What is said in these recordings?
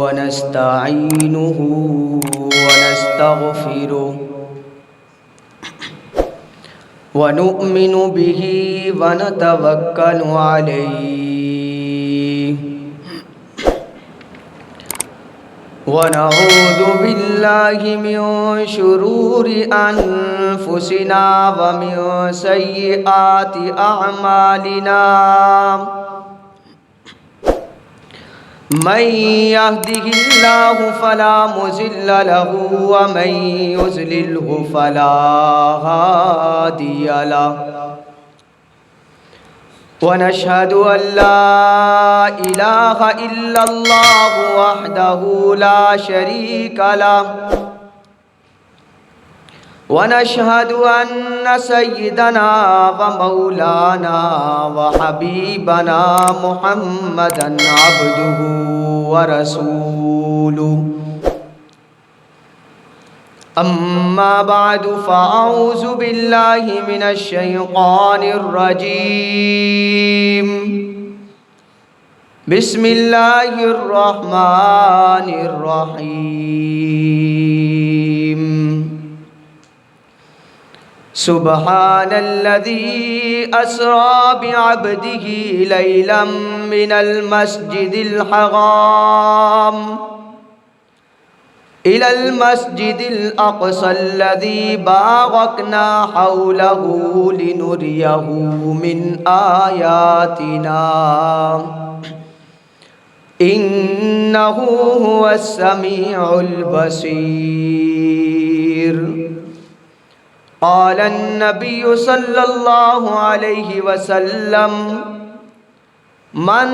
ونستعينه ونستغفره ونؤمن به ونتوكل عليه ونعوذ بالله من شرور أنفسنا ومن سيئات أعمالنا من يهده الله فلا مضل له ومن يضلله فلا هادي له ونشهد أن لا إله إلا الله وحده لا شريك له ونشهد أن سيدنا ومولانا وحبيبنا محمدًا عبده ورسوله أما بعد فأعوذ بالله من الشيطان الرجيم بسم الله الرحمن الرحيم سبحان الذي أسرى بعبده ليلا من المسجد الحرام إلى المسجد الأقصى الذي باركنا حوله لنريه من آياتنا إنه هو السميع البصير قال النبي صلى الله عليه وسلم من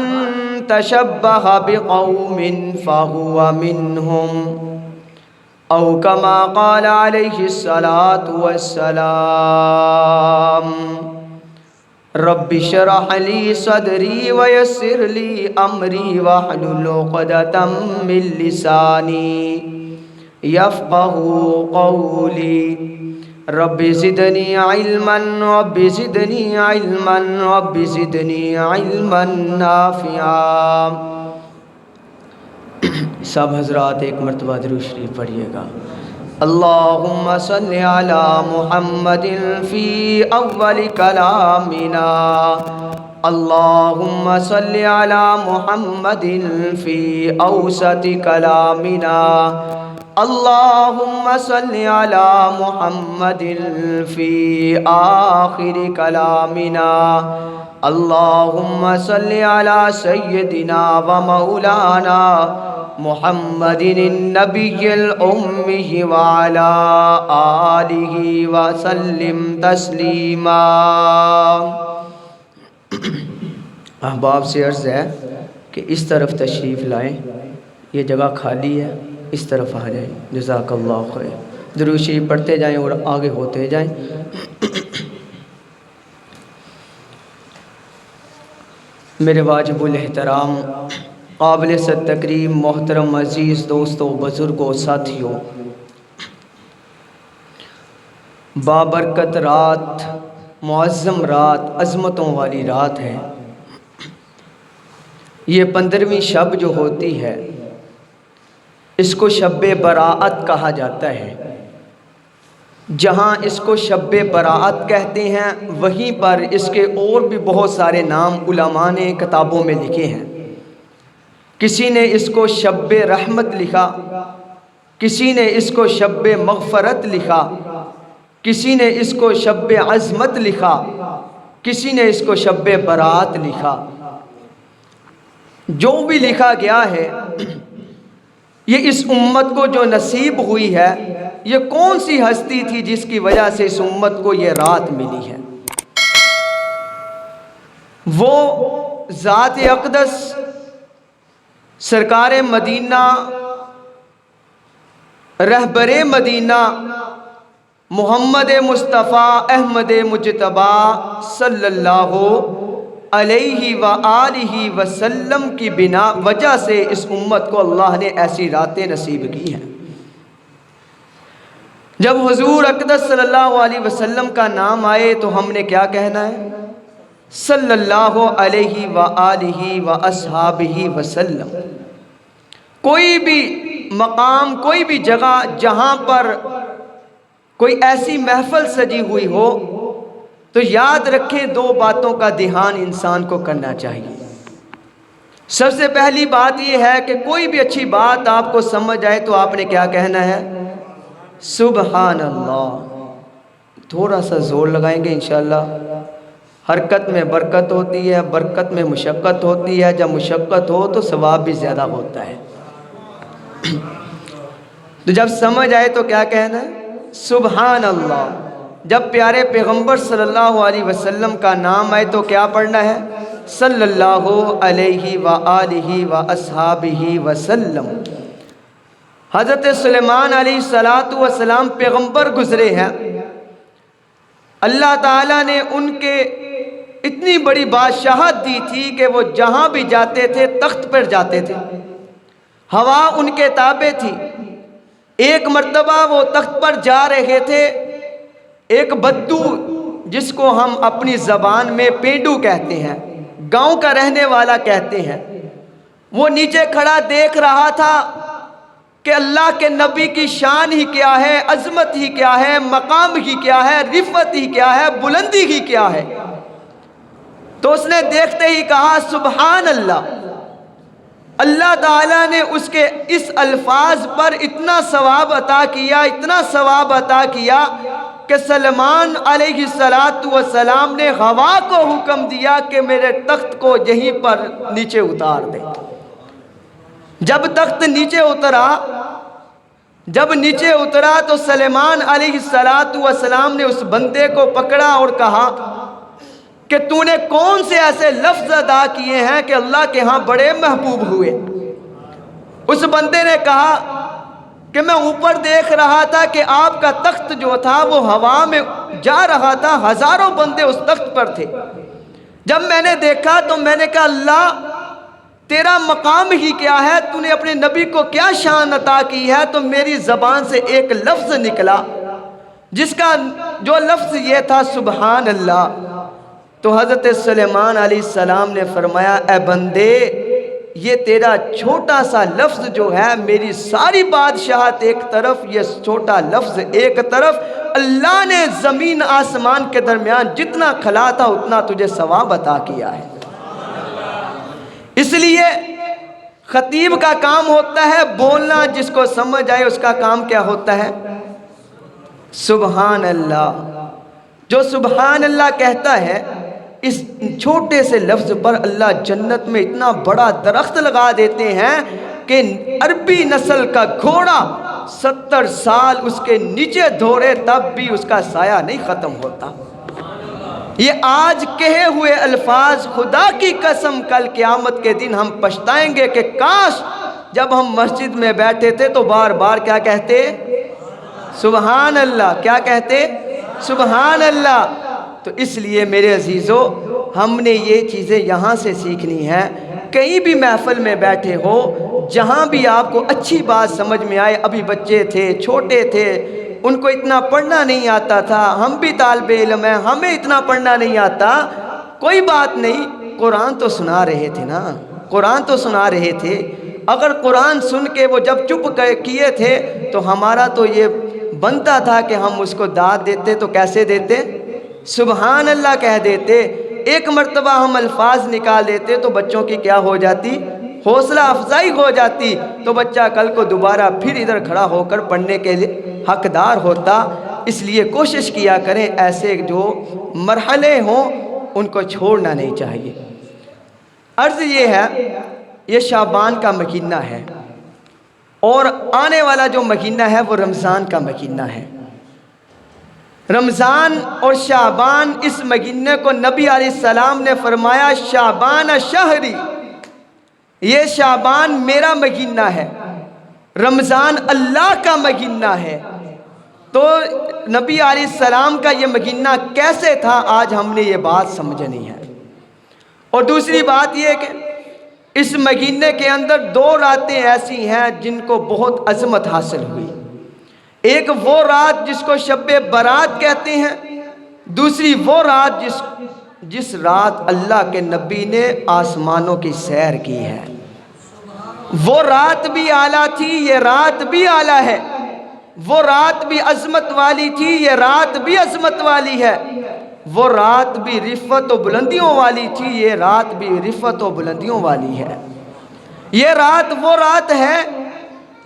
تشبه بقوم فهو منهم أو كما قال عليه الصلاة والسلام رب اشرح لي صدري ويسر لي أمري واحلل عقدة من لساني يفقه قولي رب زدني علما رب زدني علما رب زدني علما نافعا۔ سب حضرات ایک مرتبہ درود شریف پڑھیے گا۔ اللہم صل علی محمد فی اول کلامنا، اللہم صل علی محمد فی اوسط کلامنا، اللہم صل علی محمد فی آخر کلامنا، اللہم صل علی سیدنا و مولانا محمد النبی الأمی وعلی آلہ وسلم تسلیما۔ احباب سے عرض ہے کہ اس طرف تشریف لائیں، یہ جگہ خالی ہے، اس طرف آ جائیں۔ جزاک اللہ خیر۔ درود شریف پڑھتے جائیں اور آگے ہوتے جائیں۔ میرے واجب الاحترام قابل تکریم محترم عزیز دوستوں بزرگوں ساتھیوں، بابرکت رات، معظم رات، عظمتوں والی رات ہے۔ یہ 15ویں شب جو ہوتی ہے اس کو شب براءت کہا جاتا ہے۔ جہاں اس کو شب براءت کہتے ہیں وہیں پر اس کے اور بھی بہت سارے نام علماء نے کتابوں میں لکھے ہیں۔ کسی نے اس کو شب رحمت لکھا، کسی نے اس کو شب مغفرت لکھا، کسی نے اس کو شب عظمت لکھا، کسی نے اس کو شب برات لکھا۔ جو بھی لکھا گیا ہے، یہ اس امت کو جو نصیب ہوئی ہے، یہ کون سی ہستی تھی جس کی وجہ سے اس امت کو یہ رات ملی ہے؟ وہ ذات اقدس سرکار مدینہ، رہبر مدینہ محمد مصطفیٰ احمد مجتبیٰ صلی اللہ علیہ وآلہ وسلم کی بنا وجہ سے اس امت کو اللہ نے ایسی راتیں نصیب کی ہیں۔ جب حضور اقدس صلی اللہ علیہ وسلم کا نام آئے تو ہم نے کیا کہنا ہے؟ صلی اللہ علیہ وآلہ واصحابہ وسلم۔ کوئی بھی مقام، کوئی بھی جگہ جہاں پر کوئی ایسی محفل سجی ہوئی ہو تو یاد رکھیں دو باتوں کا دھیان انسان کو کرنا چاہیے۔ سب سے پہلی بات یہ ہے کہ کوئی بھی اچھی بات آپ کو سمجھ آئے تو آپ نے کیا کہنا ہے؟ سبحان اللہ۔ تھوڑا سا زور لگائیں گے انشاءاللہ۔ حرکت میں برکت ہوتی ہے، برکت میں مشقت ہوتی ہے، جب مشقت ہو تو ثواب بھی زیادہ ہوتا ہے۔ تو جب سمجھ آئے تو کیا کہنا ہے؟ سبحان اللہ۔ جب پیارے پیغمبر صلی اللہ علیہ وسلم کا نام آئے تو کیا پڑھنا ہے؟ صلی اللہ علیہ وآلہ واصحابہ وسلم۔ حضرت سلیمان علیہ السلام پیغمبر گزرے ہیں، اللہ تعالیٰ نے ان کے اتنی بڑی بادشاہت دی تھی کہ وہ جہاں بھی جاتے تھے تخت پر جاتے تھے، ہوا ان کے تابع تھی۔ ایک مرتبہ وہ تخت پر جا رہے تھے، ایک بدو جس کو ہم اپنی زبان میں پینڈو کہتے ہیں، گاؤں کا رہنے والا کہتے ہیں، وہ نیچے کھڑا دیکھ رہا تھا کہ اللہ کے نبی کی شان ہی کیا ہے، عظمت ہی کیا ہے، مقام ہی کیا ہے، رفعت ہی کیا ہے، بلندی ہی کیا ہے۔ تو اس نے دیکھتے ہی کہا سبحان اللہ۔ اللہ تعالیٰ نے اس کے اس الفاظ پر اتنا ثواب عطا کیا، اتنا ثواب عطا کیا کہ سلیمان علیہ السلام نے ہوا کو حکم دیا کہ میرے تخت کو یہیں پر نیچے اتار دے۔ جب تخت نیچے اترا تو سلیمان علیہ السلام نے اس بندے کو پکڑا اور کہا کہ تو نے کون سے ایسے لفظ ادا کیے ہیں کہ اللہ کے ہاں بڑے محبوب ہوئے؟ اس بندے نے کہا کہ میں اوپر دیکھ رہا تھا کہ آپ کا تخت جو تھا وہ ہوا میں جا رہا تھا، ہزاروں بندے اس تخت پر تھے۔ جب میں نے دیکھا تو میں نے کہا اللہ تیرا مقام ہی کیا ہے، تو نے اپنے نبی کو کیا شان عطا کی ہے؟ تو میری زبان سے ایک لفظ نکلا جس کا جو لفظ یہ تھا سبحان اللہ۔ تو حضرت سلیمان علیہ السلام نے فرمایا اے بندے، یہ تیرا چھوٹا سا لفظ جو ہے، میری ساری بادشاہت ایک طرف، یہ چھوٹا لفظ ایک طرف، اللہ نے زمین آسمان کے درمیان جتنا کھلا تھا اتنا تجھے ثواب عطا کیا ہے۔ اس لیے خطیب کا کام ہوتا ہے بولنا، جس کو سمجھ آئے اس کا کام کیا ہوتا ہے؟ سبحان اللہ۔ جو سبحان اللہ کہتا ہے، اس چھوٹے سے لفظ پر اللہ جنت میں اتنا بڑا درخت لگا دیتے ہیں کہ عربی نسل کا گھوڑا 70 سال اس کے نیچے دوڑے تب بھی اس کا سایہ نہیں ختم ہوتا۔ یہ آج کہے ہوئے الفاظ خدا کی قسم کل قیامت کے دن ہم پچھتائیں گے کہ کاش جب ہم مسجد میں بیٹھے تھے تو بار بار کیا کہتے؟ سبحان اللہ۔ کیا کہتے؟ سبحان اللہ۔ تو اس لیے میرے عزیزو، ہم نے یہ چیزیں یہاں سے سیکھنی ہیں۔ کہیں بھی محفل میں بیٹھے ہو، جہاں بھی آپ کو اچھی بات سمجھ میں آئے، ابھی بچے تھے، چھوٹے تھے، ان کو اتنا پڑھنا نہیں آتا تھا، ہم بھی طالب علم ہیں، ہمیں اتنا پڑھنا نہیں آتا، کوئی بات نہیں، قرآن تو سنا رہے تھے نا، قرآن تو سنا رہے تھے۔ اگر قرآن سن کے وہ جب چپ کیے تھے تو ہمارا تو یہ بنتا تھا کہ ہم اس کو داد دیتے، تو کیسے دیتے؟ سبحان اللہ کہہ دیتے۔ ایک مرتبہ ہم الفاظ نکال دیتے تو بچوں کی کیا ہو جاتی؟ حوصلہ افزائی ہو جاتی، تو بچہ کل کو دوبارہ پھر ادھر کھڑا ہو کر پڑھنے کے لیے حقدار ہوتا۔ اس لیے کوشش کیا کریں ایسے جو مرحلے ہوں ان کو چھوڑنا نہیں چاہیے۔ عرض یہ ہے، یہ شعبان کا مہینہ ہے اور آنے والا جو مہینہ ہے وہ رمضان کا مہینہ ہے۔ رمضان اور شعبان، اس مہینے کو نبی علیہ السلام نے فرمایا شعبان شہری، یہ شعبان میرا مہینہ ہے، رمضان اللہ کا مہینہ ہے۔ تو نبی علیہ السلام کا یہ مہینہ کیسے تھا، آج ہم نے یہ بات سمجھنی ہے۔ اور دوسری بات یہ کہ اس مہینے کے اندر 2 راتیں ایسی ہیں جن کو بہت عظمت حاصل ہوئی۔ ایک وہ رات جس کو شب برات کہتے ہیں، دوسری وہ رات جس رات اللہ کے نبی نے آسمانوں کی سیر کی ہے۔ وہ رات بھی اعلیٰ تھی، یہ رات بھی اعلیٰ ہے، وہ رات بھی عظمت والی تھی، یہ رات بھی عظمت والی ہے، وہ رات بھی رفعت و بلندیوں والی تھی، یہ رات بھی رفعت و بلندیوں والی ہے۔ یہ رات وہ رات ہے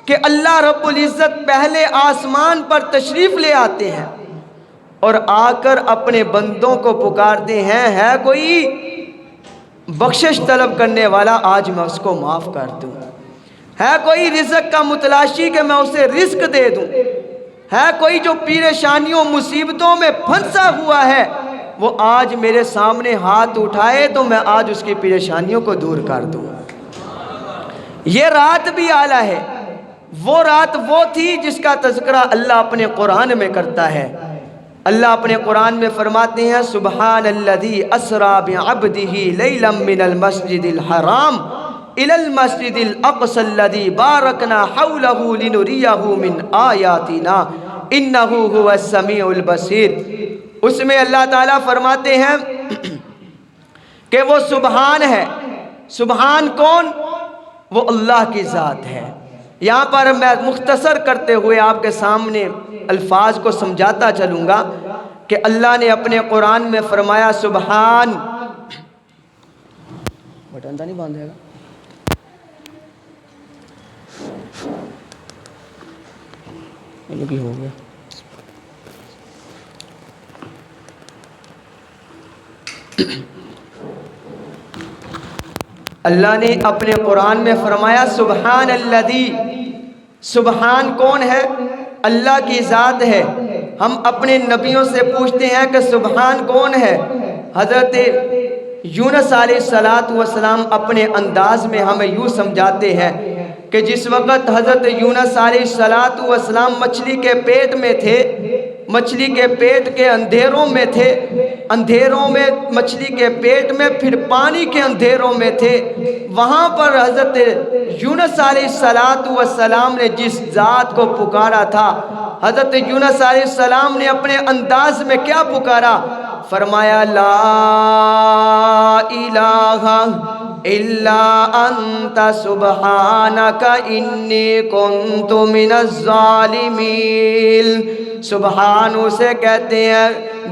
کہ اللہ رب العزت پہلے آسمان پر تشریف لے آتے ہیں اور آ کر اپنے بندوں کو پکارتے ہیں، ہے کوئی بخشش طلب کرنے والا، آج میں اس کو معاف کر دوں، ہے کوئی رزق کا متلاشی کہ میں اسے رزق دے دوں، ہے کوئی جو پریشانیوں مصیبتوں میں پھنسا ہوا ہے، وہ آج میرے سامنے ہاتھ اٹھائے تو میں آج اس کی پریشانیوں کو دور کر دوں۔ یہ رات بھی اعلیٰ ہے، وہ رات وہ تھی جس کا تذکرہ اللہ اپنے قرآن میں کرتا ہے۔ اللہ اپنے قرآن میں فرماتے ہیں، سبحان الذی اسریٰ بعبدہ لیلا من المسجد الحرام الی المسجد الاقصی الذی بارکنا حولہ لنریہ من آیاتنا انہ هو السمیع البصیر۔ اس میں اللہ تعالیٰ فرماتے ہیں کہ وہ سبحان ہے۔ سبحان کون؟ وہ اللہ کی ذات ہے۔ یہاں پر میں مختصر کرتے ہوئے آپ کے سامنے الفاظ کو سمجھاتا چلوں گا کہ اللہ نے اپنے قرآن میں فرمایا سبحان، بٹن تو نہیں باندھے گا، یہ بھی ہو گیا۔ اللہ نے اپنے قرآن میں فرمایا سبحان الذی، سبحان کون ہے؟ اللہ کی ذات ہے۔ ہم اپنے نبیوں سے پوچھتے ہیں کہ سبحان کون ہے؟ حضرت یونس علیہ السلام اپنے انداز میں ہمیں یوں سمجھاتے ہیں کہ جس وقت حضرت یونس علیہ السلام مچھلی کے پیٹ میں تھے، مچھلی کے پیٹ کے اندھیروں میں تھے، اندھیروں میں مچھلی کے پیٹ میں، پھر پانی کے اندھیروں میں تھے، وہاں پر حضرت یونس علیہ السلام نے جس ذات کو پکارا تھا، حضرت یونس علیہ السلام نے اپنے انداز میں کیا پکارا؟ فرمایا لا الہ الا انت سبحانک انی کنت من الظالمین۔ سبحان اسے کہتے ہیں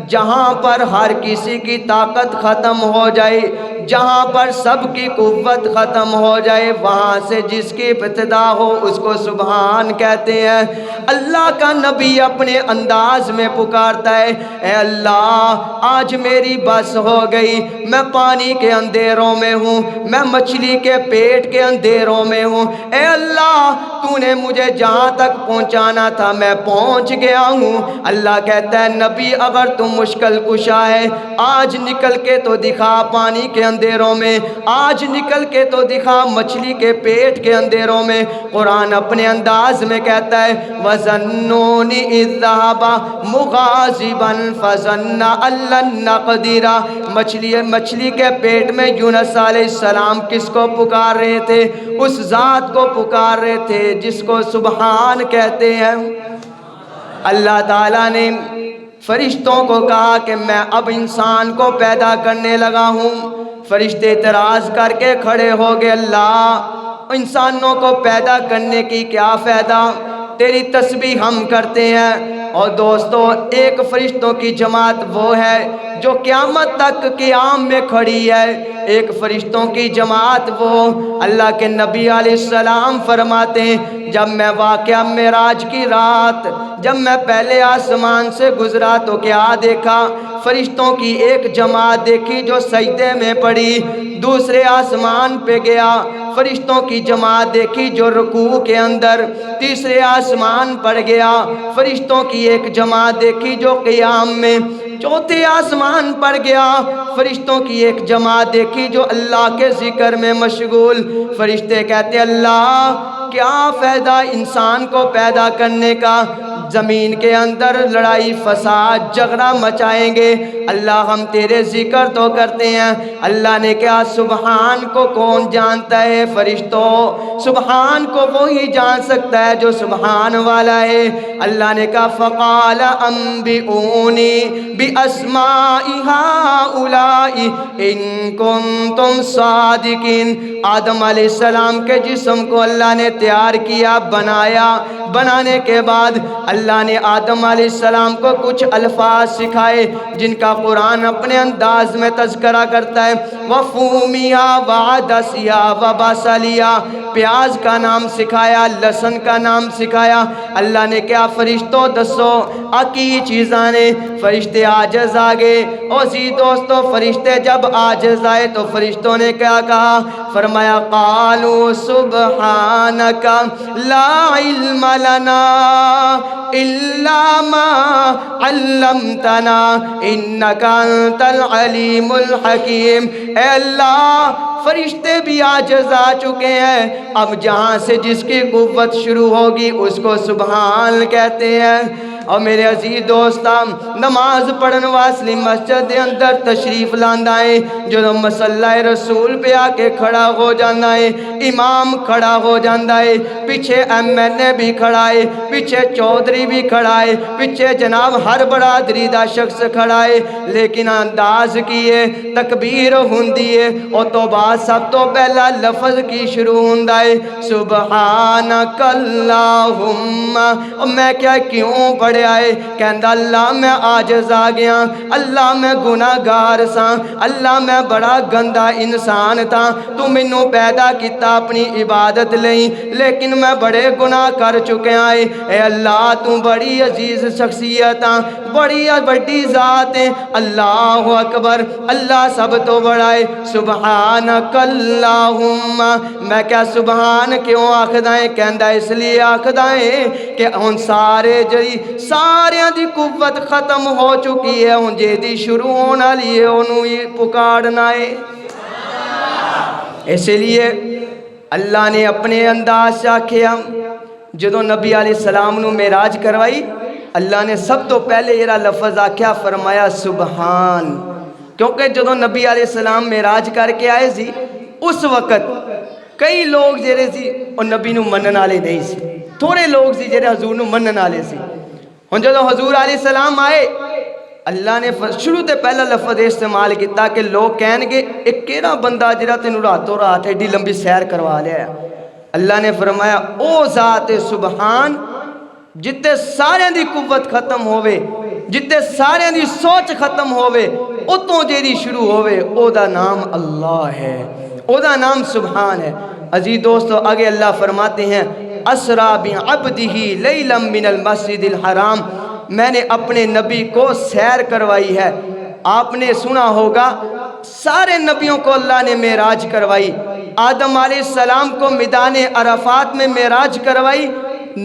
جہاں پر ہر کسی کی طاقت ختم ہو جائے، جہاں پر سب کی قوت ختم ہو جائے، وہاں سے جس کی ابتدا ہو اس کو سبحان کہتے ہیں۔ اللہ کا نبی اپنے انداز میں پکارتا ہے، اے اللہ آج میری بس ہو گئی، میں پانی کے اندھیروں میں ہوں، میں مچھلی کے پیٹ کے اندھیروں میں ہوں، اے اللہ تو نے مجھے جہاں تک پہنچانا تھا میں پہنچ گیا ہوں۔ اللہ کہتا ہے نبی اگر تم مشکل کشا ہے، آج نکل کے تو دکھا پانی کے اندھیروں میں، آج نکل کے تو دکھا مچھلی کے پیٹ کے اندھیروں میں۔ قرآن اپنے انداز میں کہتا ہے وَظَنُّونِ إِذْ ذَهَبَ مُغَاضِبًا فَظَنَّ أَن لَّن نَّقْدِرَ۔ مچھلی کے پیٹ میں یونس علیہ السلام کس کو پکار رہے تھے؟ اس ذات کو پکار رہے تھے جس کو سبحان کہتے ہیں۔ اللہ تعالیٰ نے فرشتوں کو کہا کہ میں اب انسان کو پیدا کرنے لگا ہوں۔ فرشتے اعتراض کر کے کھڑے ہو گئے، اللہ انسانوں کو پیدا کرنے کی کیا فائدہ، تیری تسبیح ہم کرتے ہیں۔ اور دوستو ایک فرشتوں کی جماعت وہ ہے جو قیامت تک قیام میں کھڑی ہے، ایک فرشتوں کی جماعت وہ اللہ کے نبی علیہ السلام فرماتے ہیں جب میں واقعہ معراج کی رات جب میں پہلے آسمان سے گزرا تو کیا دیکھا؟ فرشتوں کی ایک جماعت دیکھی جو سجدے میں پڑی، دوسرے آسمان پہ گیا فرشتوں کی جماعت دیکھی جو رکوع کے اندر، تیسرے آسمان پر گیا فرشتوں کی ایک جماعت دیکھی جو قیام میں، چوتھے آسمان پر گیا فرشتوں کی ایک جماعت دیکھی جو اللہ کے ذکر میں مشغول۔ فرشتے کہتے اللہ کیا فائدہ انسان کو پیدا کرنے کا، زمین کے اندر لڑائی فساد جھگڑا مچائیں گے۔ اللہ ہم تیرے ذکر تو کرتے ہیں۔ اللہ نے کہا سبحان کو کون جانتا ہے؟ فرشتوں، سبحان کو وہی جان سکتا ہے جو سبحان والا ہے۔ اللہ نے کہا فقال انبئونی باسماء ہؤلاء ان کنتم صادقین۔ آدم علیہ السلام کے جسم کو اللہ نے تیار کیا، بنایا۔ بنانے کے بعد اللہ نے آدم علیہ السلام کو کچھ الفاظ سکھائے جن کا قرآن اپنے انداز میں تذکرہ کرتا ہے۔ وفومیا وعدسیا وبصلیا، پیاز کا نام سکھایا، لہسن کا نام سکھایا۔ اللہ نے کیا فرشتوں دسو اکی چیزاں نے؟ فرشتے عاجز آگے۔ اور دوستو فرشتے جب عاجز آئے تو فرشتوں نے کیا کہا؟ فرمایا قالوا سبحانک لا علم لنا الا ما علمتنا انک انت العلیم الحکیم۔ اے اللہ، فرشتے بھی عاجز آ چکے ہیں، اب جہاں سے جس کی قوت شروع ہوگی اس کو سبحان کہتے ہیں۔ اور میرے عزیز دوستاں، نماز پڑھن واسطے مسجد دے اندر تشریف لاندا ہے، جو مصلی رسول پہ آ کے کھڑا ہو جانا ہے، امام کھڑا ہو جانا ہے، پیچھے MLA بھی کھڑا ہے، پیچھے چودھری بھی کھڑا ہے، پیچھے جناب ہر برادری دا شخص کھڑا ہے، لیکن انداز کی ہے تکبیر ہوندی ہے، اور تو بعد سب تو پہلا لفظ کی شروع ہوندا ہے سبحانک اللہم۔ اور میں کیا کیوں پڑھے آئے؟ کہندہ اللہ میں عاجز آ گیا، اللہ میں گناہگار سا، اللہ میں بڑا گندا انسان تھا، تو مینوں پیدا کیتا اپنی عبادت لئی، لیکن میں بڑے گناہ کر چکے آئے۔ اے اللہ تو بڑی عزیز شخصیت ہاں، بڑی بڑی ذات ہے، اللہ اکبر، اللہ سب تو بڑا ہے۔ سبحانک اللہم، میں کیا سبحان کیوں آکھدا ہے؟ کہندہ اس لیے آکھدا ہے کہ ہن سارے جڑی ساریاں دی قوت ختم ہو چکی ہے، ہن جے دی شروع ہونے والی ہے انہوں ہی پکارنا ہے۔ اس لیے اللہ نے اپنے انداز سے آکھیا، جدو نبی علیہ السلام نو معراج کروائی، اللہ نے سب تو پہلے یہ لفظ آکھیا، فرمایا سبحان، کیونکہ جدو نبی علیہ السلام معراج کر کے آئے سی اس وقت کئی لوگ جڑے سی اور نبی نو منن والے نہیں سی، تھوڑے لوگ سی جڑے حضور نو منن والے سی۔ ہن جدو حضور علیہ السلام آئے، اللہ نے شروع تے پہلا لفظ استعمال کیتا کہ لوگ کہن گے ایک کیڑا بندہ جڑا تینوں راتوں رات ایڈی لمبی سیر کروا لیا ہے۔ اللہ نے فرمایا او ذات سبحان جتے سارے دی قوت ختم ہوئے، جتے سارے دی سوچ ختم ہوئے، اتوں جیری شروع ہوئے، او دا نام اللہ ہے، او دا نام سبحان ہے۔ عزیز دوستو آگے اللہ فرماتے ہیں اسرا بعبدہ لیلا من المسجد الحرام، میں نے اپنے نبی کو سیر کروائی ہے۔ آپ نے سنا ہوگا سارے نبیوں کو اللہ نے معراج کروائی، آدم علیہ السلام کو میدان عرفات میں معراج کروائی،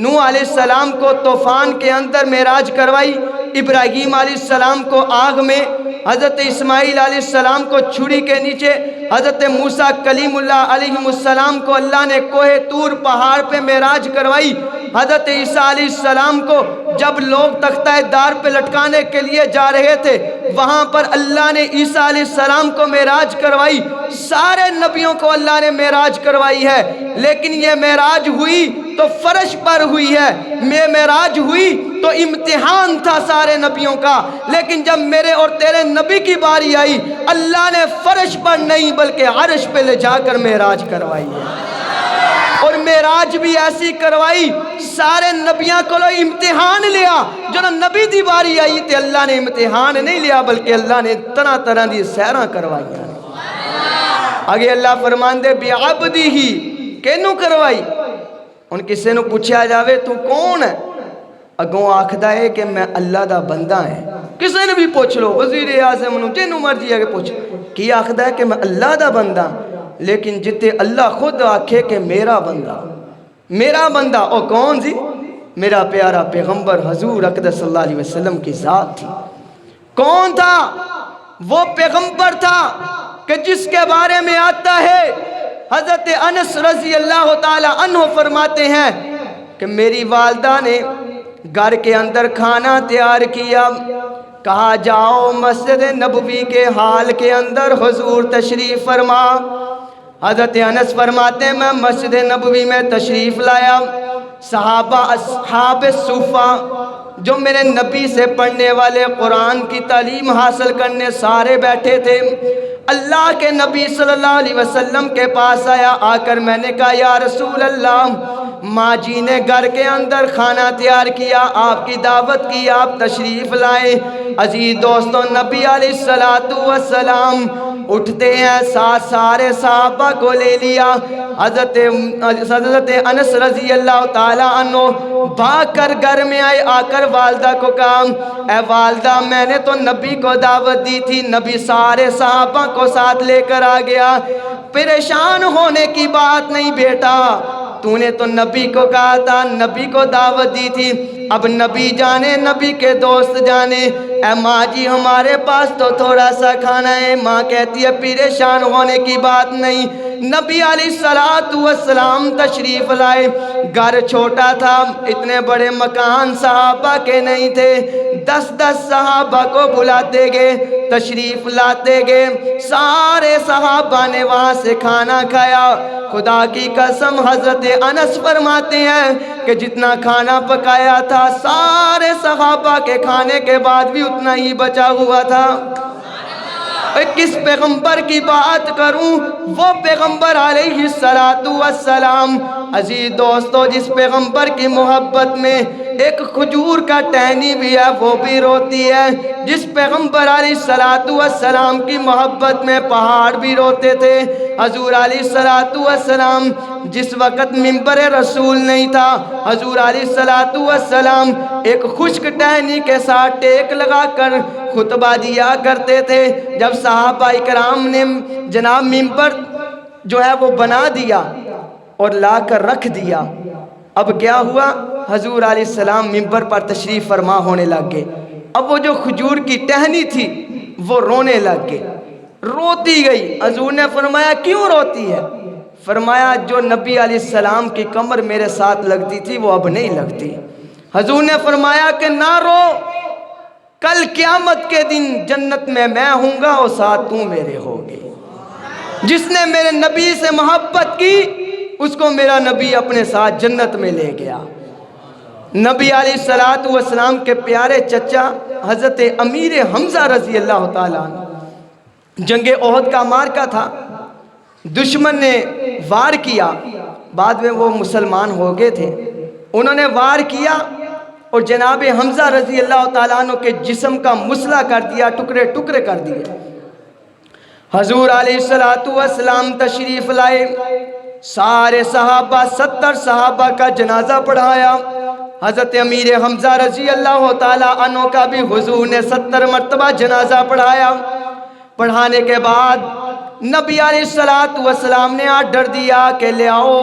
نوح علیہ السلام کو طوفان کے اندر معراج کروائی، ابراہیم علیہ السلام کو آگ میں، حضرت اسماعیل علیہ السلام کو چھری کے نیچے، حضرت موسیٰ کلیم اللہ علیہ السلام کو اللہ نے کوہ طور پہاڑ پہ معراج کروائی، حضرت عیسیٰ علیہ السلام کو جب لوگ تختہ دار پہ لٹکانے کے لیے جا رہے تھے وہاں پر اللہ نے عیسیٰ علیہ السلام کو معراج کروائی۔ سارے نبیوں کو اللہ نے معراج کروائی ہے، لیکن یہ معراج ہوئی تو فرش پر ہوئی ہے، میں معراج ہوئی تو امتحان تھا سارے نبیوں کا، لیکن جب میرے اور تیرے نبی کی باری آئی اللہ نے فرش پر نہیں بلکہ عرش پہ لے جا کر معراج کروائی ہے۔ اور معراج بھی ایسی کروائی سارے نبیاں کو امتحان لیا، جو نبی دی باری آئی تے اللہ نے امتحان نہیں لیا بلکہ اللہ نے طرح طرح دی سیرہ کروائی۔ آگے اللہ فرمان دے بعبدہ ہی کینوں کروائی؟ ان کسے نو پوچھا جاوے تو کون ہے؟ اگوں آکھدا ہے کہ میں اللہ دا بندہ ہے۔ کسے نے بھی پوچھ لو، وزیر اعظم نو جنوں مرضی ہے کہ پوچھ کی آکھدا ہے کہ میں اللہ دا بندہ، لیکن جتے اللہ خود آکھے کہ میرا بندہ، میرا بندہ، او کون سی؟ میرا پیارا پیغمبر حضور اقدس صلی اللہ علیہ وسلم کی ذات تھی۔ کون تھا؟ وہ پیغمبر تھا کہ جس کے بارے میں آتا ہے حضرت انس رضی اللہ تعالی عنہ فرماتے ہیں کہ میری والدہ نے گھر کے اندر کھانا تیار کیا، کہا جاؤ مسجد نبوی کے حال کے اندر حضور تشریف فرما۔ حضرت انس فرماتے ہیں میں مسجد نبوی میں تشریف لایا، صحابہ اصحاب صفہ جو میرے نبی سے پڑھنے والے، قرآن کی تعلیم حاصل کرنے سارے بیٹھے تھے۔ اللہ کے نبی صلی اللہ علیہ وسلم کے پاس آیا، آ کر میں نے کہا یا رسول اللہ، ماں جی نے گھر کے اندر کھانا تیار کیا، آپ کی دعوت کی، آپ تشریف لائیں۔ عزیز دوستوں، نبی علیہ السلام اٹھتے ہیں، سارے صحابہ کو لے لیا۔ حضرت انس رضی اللہ تعالیٰ عنہ بھاگ کر گھر میں آئے، آ کر والدہ کو کہا اے والدہ میں نے تو نبی کو دعوت دی تھی، نبی سارے صحابہ کو ساتھ لے کر آ گیا۔ پریشان ہونے کی بات نہیں بیٹا، تو نے تو نبی کو کہا تھا، نبی کو دعوت دی تھی، اب نبی جانے نبی کے دوست جانے۔ اے ماں جی ہمارے پاس تو تھوڑا سا کھانا ہے۔ ماں کہتی ہے پریشان ہونے کی بات نہیں۔ نبی علیہ السلام تشریف لائے، گھر چھوٹا تھا، اتنے بڑے مکان صحابہ کے نہیں تھے، 10 صحابہ کو بلاتے گئے، تشریف لاتے گئے، سارے صحابہ نے وہاں سے کھانا کھایا۔ خدا کی قسم حضرت انس فرماتے ہیں کہ جتنا کھانا پکایا تھا سارے صحابہ کے کھانے کے بعد بھی اتنا ہی بچا ہوا تھا۔ کس پیغمبر کی بات کروں، وہ پیغمبر علیہ السلام۔ عزیز دوستو، جس پیغمبر کی محبت میں ایک کھجور کا ٹہنی بھی ہے وہ بھی روتی ہے، جس پیغمبر علیہ السلام کی محبت میں پہاڑ بھی روتے تھے۔ حضور علیہ السلام جس وقت منبر رسول نہیں تھا، حضور علیہ السلام ایک خشک ٹہنی کے ساتھ ٹیک لگا کر خطبہ دیا کرتے تھے۔ جب صحابہ اکرام نے جناب منبر جو ہے وہ بنا دیا اور لا کر رکھ دیا، اب کیا ہوا، حضور علیہ السلام منبر پر تشریف فرما ہونے لگ گئے۔ اب وہ جو کھجور کی ٹہنی تھی وہ رونے لگ گئے، روتی گئی۔ حضور نے فرمایا کیوں روتی ہے؟ فرمایا جو نبی علیہ السلام کی کمر میرے ساتھ لگتی تھی وہ اب نہیں لگتی۔ حضور نے فرمایا کہ نہ رو، کل قیامت کے دن جنت میں ہوں گا اور ساتھ تو میرے ہوگی۔ جس نے میرے نبی سے محبت کی اس کو میرا نبی اپنے ساتھ جنت میں لے گیا۔ نبی علیہ السلام کے پیارے چچا حضرت امیر حمزہ رضی اللہ تعالیٰ عنہ، جنگ احد کا مارکہ تھا، دشمن نے وار کیا، بعد میں وہ مسلمان ہو گئے تھے، انہوں نے وار کیا اور جناب حمزہ رضی اللہ تعالیٰ عنہ کے جسم کا مسئلہ کر دیا، ٹکڑے ٹکڑے کر دیے۔ حضور علیہ السلام تشریف لائے، سارے صحابہ 70 صحابہ کا جنازہ پڑھایا۔ حضرت امیر حمزہ رضی اللہ تعالیٰ عنہ کا بھی حضور نے 70 مرتبہ جنازہ پڑھایا۔ پڑھانے کے بعد نبی علیہ السلام نے آرڈر دیا کہ لے آؤ،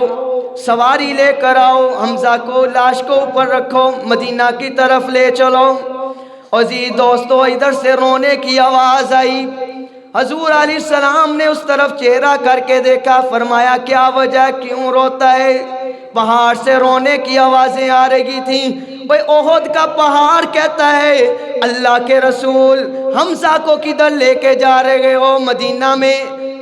سواری لے کر آؤ، حمزہ کو لاش کو اوپر رکھو، مدینہ کی طرف لے چلو۔ عزیز دوستو، ادھر سے رونے کی آواز آئی۔ حضور علیہ السلام نے اس طرف چہرہ کر کے دیکھا، فرمایا کیا وجہ، کیوں روتا ہے؟ پہاڑ سے رونے کی آوازیں آ رہی تھیں۔ وہ احد کا پہاڑ کہتا ہے اللہ کے رسول حمزہ کو کدھر لے کے جا رہے ہو؟ مدینہ میں؟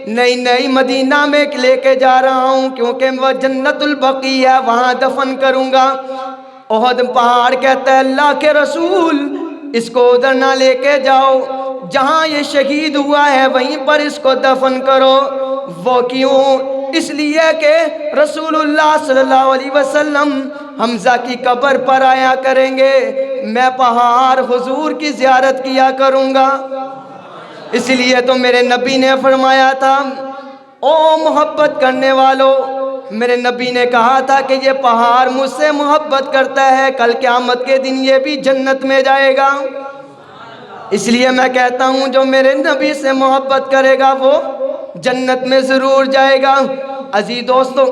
نہیں مدینہ میں لے کے جا رہا ہوں کیونکہ وہ جنت البقیع ہے، وہاں دفن کروں گا۔ احد پہاڑ کہتا ہے اللہ کے رسول اس کو ادھر نہ لے کے جاؤ، جہاں یہ شہید ہوا ہے وہیں پر اس کو دفن کرو۔ وہ کیوں؟ اس لیے کہ رسول اللہ صلی اللہ علیہ وسلم حمزہ کی قبر پر آیا کریں گے، میں پہاڑ حضور کی زیارت کیا کروں گا۔ اس لیے تو میرے نبی نے فرمایا تھا او محبت کرنے والو، میرے نبی نے کہا تھا کہ یہ پہاڑ مجھ سے محبت کرتا ہے، کل قیامت کے دن یہ بھی جنت میں جائے گا۔ اس لیے میں کہتا ہوں جو میرے نبی سے محبت کرے گا وہ جنت میں ضرور جائے گا۔ عزیز دوستو،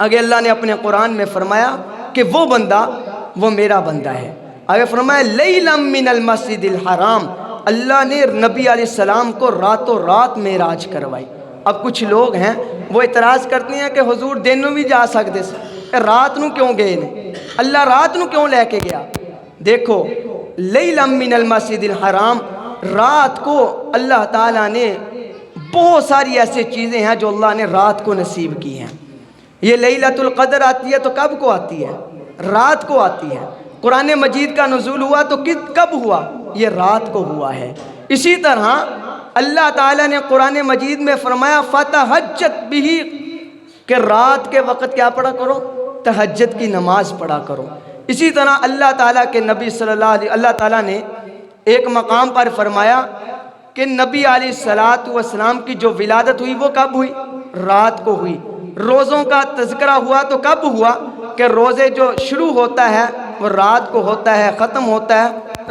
آگے اللہ نے اپنے قرآن میں فرمایا کہ وہ بندہ وہ میرا بندہ ہے۔ آگے فرمایا لیلا من المسجد الحرام، اللہ نے نبی علیہ السلام کو راتوں رات معراج کروائی، اب کچھ لوگ ہیں وہ اعتراض کرتے ہیں کہ حضور دن بھی جا سکتے سے، رات نو کیوں گئے نے؟ اللہ رات نو کیوں لے کے گیا؟ دیکھو لیلا من المسجد الحرام، رات کو اللہ تعالیٰ نے بہت ساری ایسی چیزیں ہیں جو اللہ نے رات کو نصیب کی ہیں۔ یہ لیلۃ القدر آتی ہے تو کب کو آتی ہے؟ رات کو آتی ہے۔ قرآن مجید کا نزول ہوا تو کب ہوا؟ یہ رات کو ہوا ہے۔ اسی طرح اللہ تعالیٰ نے قرآن مجید میں فرمایا فتہجد بہ، کہ رات کے وقت کیا پڑھا کرو؟ تہجد کی نماز پڑھا کرو۔ اسی طرح اللہ تعالیٰ کے نبی صلی اللہ تعالیٰ نے ایک مقام پر فرمایا کہ نبی علیہ السلام کی جو ولادت ہوئی وہ کب ہوئی؟ رات کو ہوئی۔ روزوں کا تذکرہ ہوا تو کب ہوا؟ کہ روزے جو شروع ہوتا ہے وہ رات کو ہوتا ہے، ختم ہوتا ہے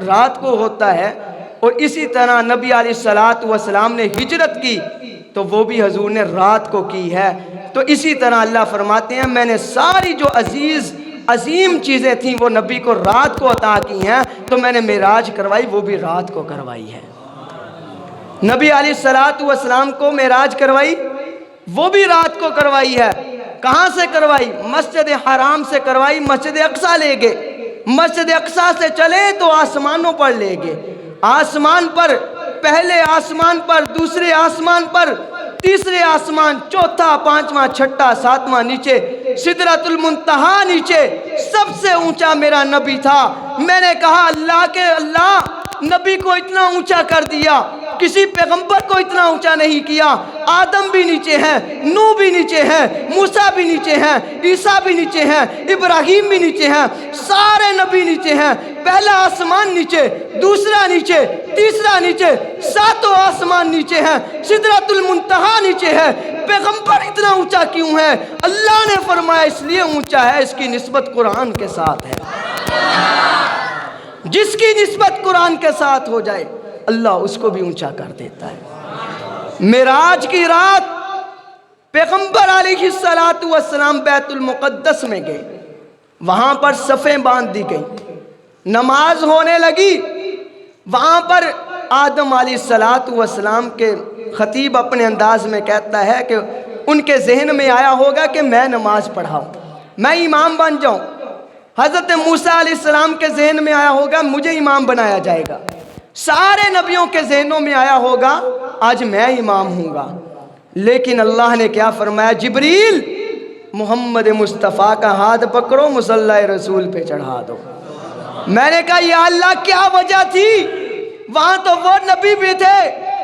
رات کو ہوتا ہے۔ اور اسی طرح نبی علیہ السلام نے ہجرت کی تو وہ بھی حضور نے رات کو کی ہے۔ تو اسی طرح اللہ فرماتے ہیں میں نے ساری جو عظیم چیزیں تھیں وہ نبی کو رات کو عطا کی ہیں، تو میں نے معراج کروائی وہ بھی رات کو کروائی ہے۔ نبی علیہ السلام کو معراج کروائی وہ بھی رات کو کروائی ہے۔ کہاں سے کروائی؟ مسجد حرام سے کروائی، مسجد اقصیٰ لے گئے۔ مسجد اقصیٰ سے چلے تو آسمانوں پر لے گئے، آسمان پر، پہلے آسمان پر، دوسرے آسمان پر، تیسرے آسمان، چوتھا، پانچواں، چھٹا، ساتواں نیچے، سدرۃ المنتہا نیچے، سب سے اونچا میرا نبی تھا۔ میں نے کہا اللہ نبی کو اتنا اونچا کر دیا، کسی پیغمبر کو اتنا اونچا نہیں کیا۔ آدم بھی نیچے ہیں، نوح بھی نیچے ہیں، موسیٰ بھی نیچے ہیں، عیسیٰ بھی نیچے ہیں، ابراہیم بھی نیچے ہیں، سارے نبی نیچے ہیں۔ پہلا آسمان نیچے، دوسرا نیچے، تیسرا نیچے، ساتوں آسمان نیچے ہیں، سدرۃ المنتہا نیچے ہے۔ پیغمبر اتنا اونچا کیوں ہے؟ اللہ نے فرمایا اس لیے اونچا ہے، اس کی نسبت قرآن کے ساتھ ہے۔ جس کی نسبت قرآن کے ساتھ ہو جائے اللہ اس کو بھی اونچا کر دیتا ہے۔ معراج کی رات پیغمبر علیہ السلام بیت المقدس میں گئے، وہاں پر صفیں باندھ دی گئیں، نماز ہونے لگی۔ وہاں پر آدم علیہ السلام کے خطیب اپنے انداز میں کہتا ہے کہ ان کے ذہن میں آیا ہوگا کہ میں نماز پڑھاؤں، میں امام بن جاؤں۔ حضرت موسیٰ علیہ السلام کے ذہن میں آیا ہوگا مجھے امام بنایا جائے گا۔ سارے نبیوں کے ذہنوں میں آیا ہوگا آج میں امام ہوں گا۔ لیکن اللہ نے کیا فرمایا؟ جبریل محمد مصطفیٰ کا ہاتھ پکڑو، مصلی رسول پہ چڑھا دو۔ میں نے کہا یا اللہ کیا وجہ تھی؟ وہاں تو وہ نبی بھی تھے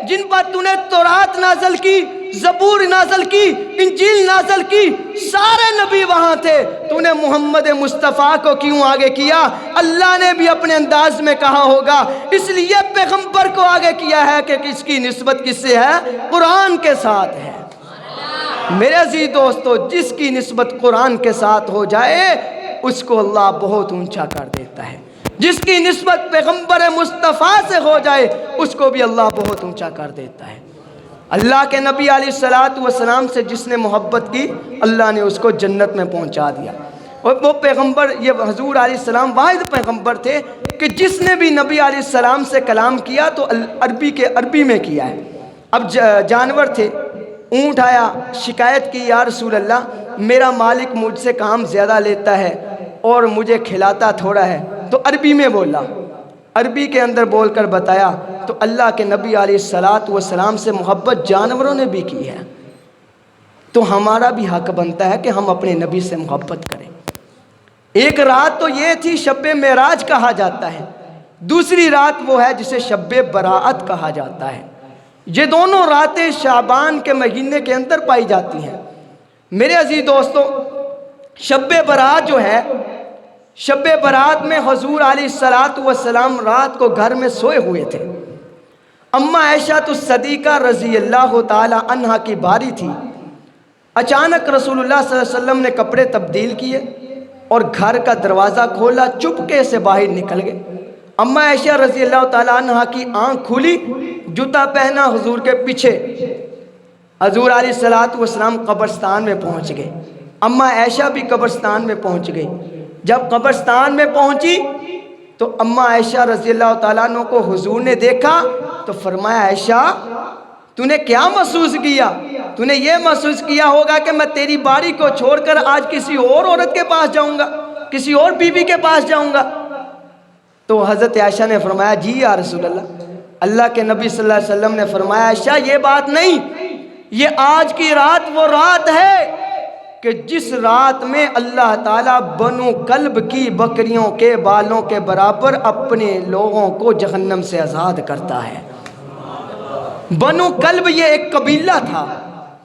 جن پر تو نے تورات نازل کی، زبور نازل کی، انجیل نازل کی، سارے نبی وہاں تھے، تو نے محمد مصطفیٰ کو کیوں آگے کیا؟ اللہ نے بھی اپنے انداز میں کہا ہوگا، اس لیے پیغمبر کو آگے کیا ہے کہ کس کی نسبت کس سے ہے؟ قرآن کے ساتھ ہے۔ میرے عزیز دوستو، جس کی نسبت قرآن کے ساتھ ہو جائے اس کو اللہ بہت اونچا کر دیتا ہے، جس کی نسبت پیغمبر مصطفیٰ سے ہو جائے اس کو بھی اللہ بہت اونچا کر دیتا ہے۔ اللہ کے نبی علیہ السلام سے جس نے محبت کی اللہ نے اس کو جنت میں پہنچا دیا۔ اور وہ پیغمبر، یہ حضور علیہ السلام واحد پیغمبر تھے کہ جس نے بھی نبی علیہ السلام سے کلام کیا تو عربی میں کیا ہے۔ اب جانور تھے، اونٹ آیا، شکایت کی یا رسول اللہ میرا مالک مجھ سے کام زیادہ لیتا ہے اور مجھے کھلاتا تھوڑا ہے، تو عربی میں بولا، عربی کے اندر بول کر بتایا۔ تو اللہ کے نبی علیہ السلام سے محبت جانوروں نے بھی کی ہے، تو ہمارا بھی حق بنتا ہے کہ ہم اپنے نبی سے محبت کریں۔ ایک رات تو یہ تھی شب معراج کہا جاتا ہے، دوسری رات وہ ہے جسے شب براءت کہا جاتا ہے۔ یہ دونوں راتیں شعبان کے مہینے کے اندر پائی جاتی ہیں۔ میرے عزیز دوستو، شب برات جو ہے، شب برات میں حضور علیہ السلام رات کو گھر میں سوئے ہوئے تھے۔ اماں عائشہ الصدیقہ رضی اللہ تعالی عنہا کی باری تھی، اچانک رسول اللہ صلی اللہ علیہ وسلم نے کپڑے تبدیل کیے اور گھر کا دروازہ کھولا، چپکے سے باہر نکل گئے۔ اماں عائشہ رضی اللہ تعالی عنہا کی آنکھ کھلی، جوتا پہنا حضور کے پیچھے، حضور علیہ السلام قبرستان میں پہنچ گئے، اماں عائشہ بھی قبرستان میں پہنچ گئی۔ جب قبرستان میں پہنچی تو اماں عائشہ رضی اللہ تعالیٰ عنہ کو حضور نے دیکھا تو فرمایا عائشہ تو نے کیا محسوس کیا؟ تو نے یہ محسوس کیا ہوگا کہ میں تیری باری کو چھوڑ کر آج کسی اور عورت کے پاس جاؤں گا، کسی اور بیوی کے پاس جاؤں گا۔ تو حضرت عائشہ نے فرمایا جی یا رسول اللہ۔ اللہ کے نبی صلی اللہ علیہ وسلم نے فرمایا عائشہ یہ بات نہیں، یہ آج کی رات وہ رات ہے کہ جس رات میں اللہ تعالیٰ بنو کلب کی بکریوں کے بالوں کے برابر اپنے لوگوں کو جہنم سے آزاد کرتا ہے۔ بنو کلب یہ ایک قبیلہ تھا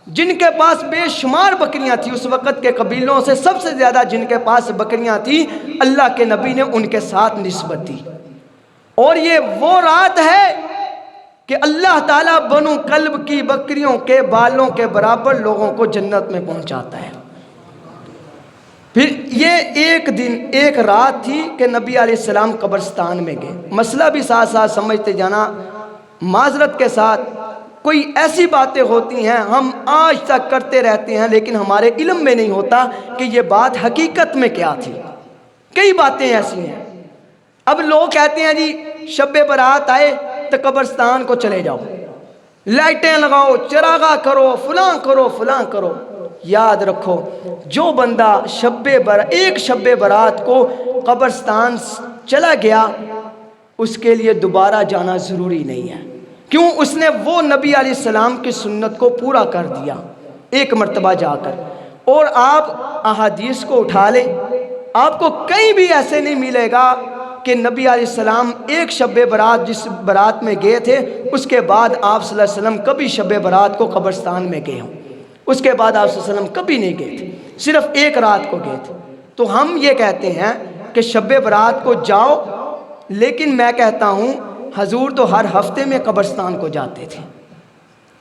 جن کے پاس بے شمار بکریاں تھیں، اس وقت کے قبیلوں سے سب سے زیادہ جن کے پاس بکریاں تھیں، اللہ کے نبی نے ان کے ساتھ نسبت دی۔ اور یہ وہ رات ہے کہ اللہ تعالیٰ بنو کلب کی بکریوں کے بالوں کے برابر لوگوں کو جنت میں پہنچاتا ہے۔ پھر یہ ایک دن ایک رات تھی کہ نبی علیہ السلام قبرستان میں گئے۔ مسئلہ بھی ساتھ ساتھ سمجھتے جانا، معذرت کے ساتھ کوئی ایسی باتیں ہوتی ہیں ہم آج تک کرتے رہتے ہیں لیکن ہمارے علم میں نہیں ہوتا کہ یہ بات حقیقت میں کیا تھی۔ کئی باتیں ایسی ہیں۔ اب لوگ کہتے ہیں جی شب برات آئے تو قبرستان کو چلے جاؤ، لائٹیں لگاؤ، چراغاں کرو، فلاں کرو فلاں کرو۔ یاد رکھو جو بندہ ایک شب برات کو قبرستان چلا گیا اس کے لیے دوبارہ جانا ضروری نہیں ہے، کیوں؟ اس نے وہ نبی علیہ السلام کی سنت کو پورا کر دیا ایک مرتبہ جا کر۔ اور آپ احادیث کو اٹھا لیں، آپ کو کہیں بھی ایسے نہیں ملے گا کہ نبی علیہ السلام ایک شب برات جس برات میں گئے تھے اس کے بعد آپ صلی اللہ علیہ وسلم کبھی شب برات کو قبرستان میں گئے ہوں۔ اس کے بعد آپ صلی اللہ علیہ وسلم کبھی نہیں گئے تھے، صرف ایک رات کو گئے تھے۔ تو ہم یہ کہتے ہیں کہ شب برات کو جاؤ، لیکن میں کہتا ہوں حضور تو ہر ہفتے میں قبرستان کو جاتے تھے،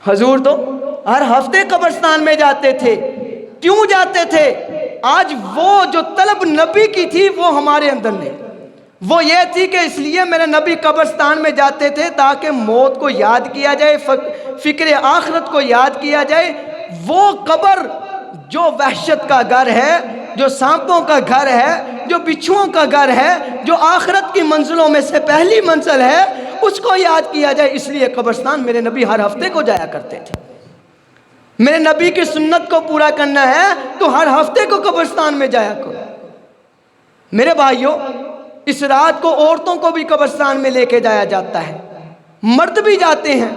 حضور تو ہر ہفتے قبرستان میں جاتے تھے۔ کیوں جاتے تھے؟ آج وہ جو طلب نبی کی تھی وہ ہمارے اندر نہیں، وہ یہ تھی کہ اس لیے میرے نبی قبرستان میں جاتے تھے تاکہ موت کو یاد کیا جائے، فکر آخرت کو یاد کیا جائے۔ وہ قبر جو وحشت کا گھر ہے، جو سانپوں کا گھر ہے، جو بچھوؤں کا گھر ہے، جو آخرت کی منزلوں میں سے پہلی منزل ہے، اس کو یاد کیا جائے۔ اس لیے قبرستان میرے نبی ہر ہفتے کو جایا کرتے تھے۔ میرے نبی کی سنت کو پورا کرنا ہے تو ہر ہفتے کو قبرستان میں جایا کرو۔ میرے بھائیوں، اس رات کو عورتوں کو بھی قبرستان میں لے کے جایا جاتا ہے، مرد بھی جاتے ہیں،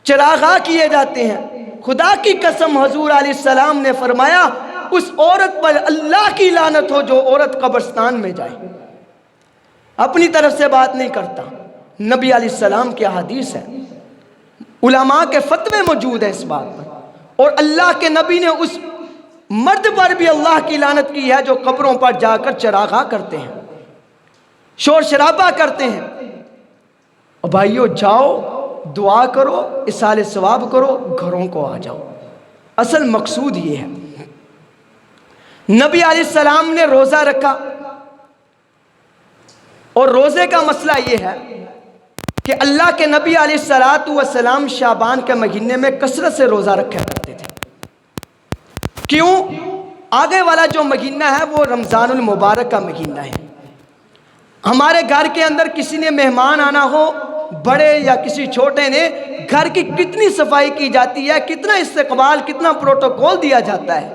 چراغاں کیے جاتے ہیں۔ خدا کی قسم حضور علیہ السلام نے فرمایا اس عورت پر اللہ کی لعنت ہو جو عورت قبرستان میں جائے۔ اپنی طرف سے بات نہیں کرتا، نبی علیہ السلام کی حدیث ہے، علماء کے فتوے موجود ہیں اس بات پر، اور اللہ کے نبی نے اس مرد پر بھی اللہ کی لعنت کی ہے جو قبروں پر جا کر چراغاں کرتے ہیں، شور شرابہ کرتے ہیں۔ اور بھائیو جاؤ، دعا کرو، اصال ثواب کرو، گھروں کو آ جاؤ۔ اصل مقصود یہ ہے۔ نبی علیہ السلام نے روزہ رکھا، اور روزے کا مسئلہ یہ ہے کہ اللہ کے نبی علیہ السلام شعبان کے مہینے میں کثرت سے روزہ رکھا کرتے تھے۔ کیوں؟ آگے والا جو مہینہ ہے وہ رمضان المبارک کا مہینہ ہے۔ ہمارے گھر کے اندر کسی نے مہمان آنا ہو، بڑے یا کسی چھوٹے نے، گھر کی کتنی صفائی کی جاتی ہے، کتنا استقبال، کتنا پروٹوکول دیا جاتا ہے۔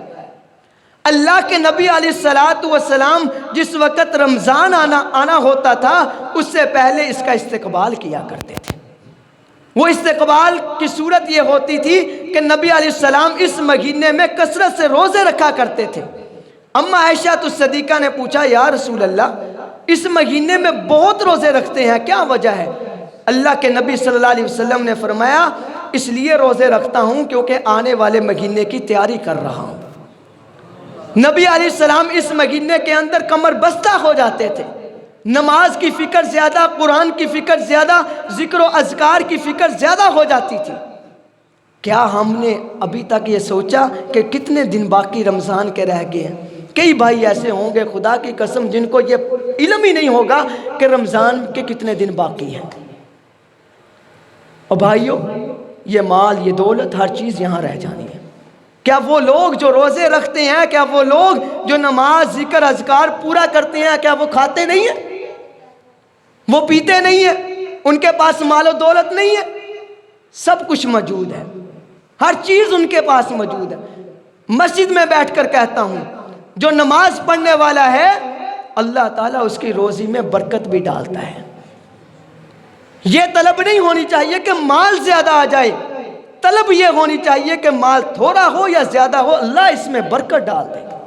اللہ کے نبی علیہ السلام جس وقت رمضان آنا ہوتا تھا اس سے پہلے اس کا استقبال کیا کرتے تھے۔ وہ استقبال کی صورت یہ ہوتی تھی کہ نبی علیہ السلام اس مہینے میں کثرت سے روزے رکھا کرتے تھے۔ اما عائشہ الصدیقہ نے پوچھا یا رسول اللہ اس مہینے میں بہت روزے رکھتے ہیں، کیا وجہ ہے؟ اللہ کے نبی صلی اللہ علیہ وسلم نے فرمایا اس لیے روزے رکھتا ہوں کیونکہ آنے والے مہینے کی تیاری کر رہا ہوں۔ نبی علیہ السلام اس مہینے کے اندر کمر بستہ ہو جاتے تھے، نماز کی فکر زیادہ، قرآن کی فکر زیادہ، ذکر و اذکار کی فکر زیادہ ہو جاتی تھی۔ کیا ہم نے ابھی تک یہ سوچا کہ کتنے دن باقی رمضان کے رہ گئے ہیں؟ کئی بھائی ایسے ہوں گے خدا کی قسم جن کو یہ علم ہی نہیں ہوگا کہ رمضان کے کتنے دن باقی ہیں۔ اور بھائیوں، یہ مال، یہ دولت، ہر چیز یہاں رہ جانی ہے۔ کیا وہ لوگ جو روزے رکھتے ہیں، کیا وہ لوگ جو نماز، ذکر، اذکار پورا کرتے ہیں، کیا وہ کھاتے نہیں ہیں؟ وہ پیتے نہیں ہیں؟ ان کے پاس مال و دولت نہیں ہے؟ سب کچھ موجود ہے، ہر چیز ان کے پاس موجود ہے۔ مسجد میں بیٹھ کر کہتا ہوں، جو نماز پڑھنے والا ہے اللہ تعالیٰ اس کی روزی میں برکت بھی ڈالتا ہے۔ یہ طلب نہیں ہونی چاہیے کہ مال زیادہ آ جائے، طلب یہ ہونی چاہیے کہ مال تھوڑا ہو یا زیادہ ہو، اللہ اس میں برکت ڈال دے گا،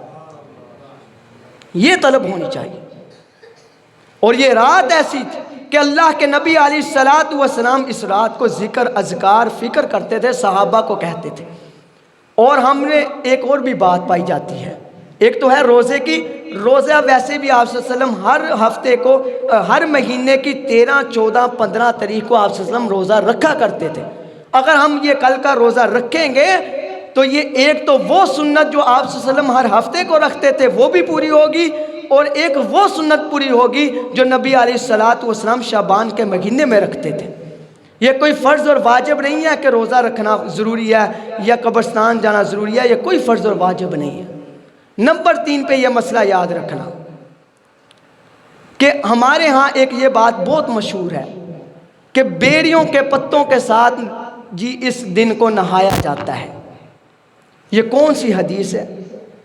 یہ طلب ہونی چاہیے۔ اور یہ رات ایسی تھی کہ اللہ کے نبی علیہ الصلوۃ والسلام اس رات کو ذکر، اذکار، فکر کرتے تھے، صحابہ کو کہتے تھے۔ اور ہم نے ایک اور بھی بات پائی جاتی ہے، ایک تو ہے روزے کی۔ روزہ ویسے بھی آپ صلی اللہ علیہ وسلم ہر ہفتے کو، ہر مہینے کی 13، 14، 15 تاریخ کو آپ صلی اللہ علیہ وسلم روزہ رکھا کرتے تھے۔ اگر ہم یہ کل کا روزہ رکھیں گے تو یہ ایک تو وہ سنت جو آپ صلی اللہ علیہ وسلم ہر ہفتے کو رکھتے تھے وہ بھی پوری ہوگی، اور ایک وہ سنت پوری ہوگی جو نبی علیہ الصلوۃ والسلام شعبان کے مہینے میں رکھتے تھے۔ یہ کوئی فرض اور واجب نہیں ہے کہ روزہ رکھنا ضروری ہے یا قبرستان جانا ضروری ہے، یہ کوئی فرض اور واجب نہیں ہے۔ نمبر 3 پہ یہ مسئلہ یاد رکھنا کہ ہمارے ہاں ایک یہ بات بہت مشہور ہے کہ بیڑیوں کے پتوں کے ساتھ جی اس دن کو نہایا جاتا ہے۔ یہ کون سی حدیث ہے؟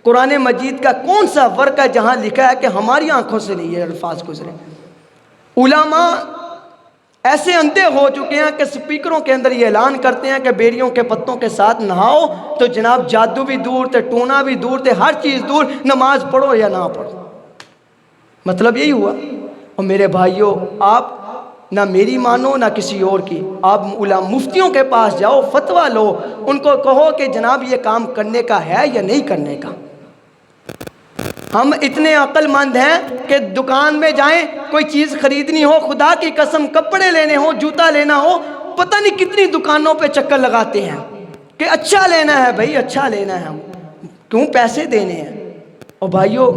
قرآن مجید کا کون سا ورق ہے جہاں لکھا ہے کہ ہماری آنکھوں سے نہیں یہ الفاظ گزرے؟ علماء ایسے اندھے ہو چکے ہیں کہ سپیکروں کے اندر یہ اعلان کرتے ہیں کہ بیڑیوں کے پتوں کے ساتھ نہاؤ تو جناب جادو بھی دور تے، ٹونا بھی دور تے، ہر چیز دور، نماز پڑھو یا نہ پڑھو۔ مطلب یہی ہوا۔ اور میرے بھائیوں، آپ نہ میری مانو نہ کسی اور کی، آپ علماء مفتیوں کے پاس جاؤ، فتویٰ لو، ان کو کہو کہ جناب یہ کام کرنے کا ہے یا نہیں کرنے کا۔ ہم اتنے عقل مند ہیں کہ دکان میں جائیں، کوئی چیز خریدنی ہو، خدا کی قسم کپڑے لینے ہو، جوتا لینا ہو، پتہ نہیں کتنی دکانوں پہ چکر لگاتے ہیں کہ اچھا لینا ہے بھائی، اچھا لینا ہے، ہم کیوں پیسے دینے ہیں۔ اور بھائیو،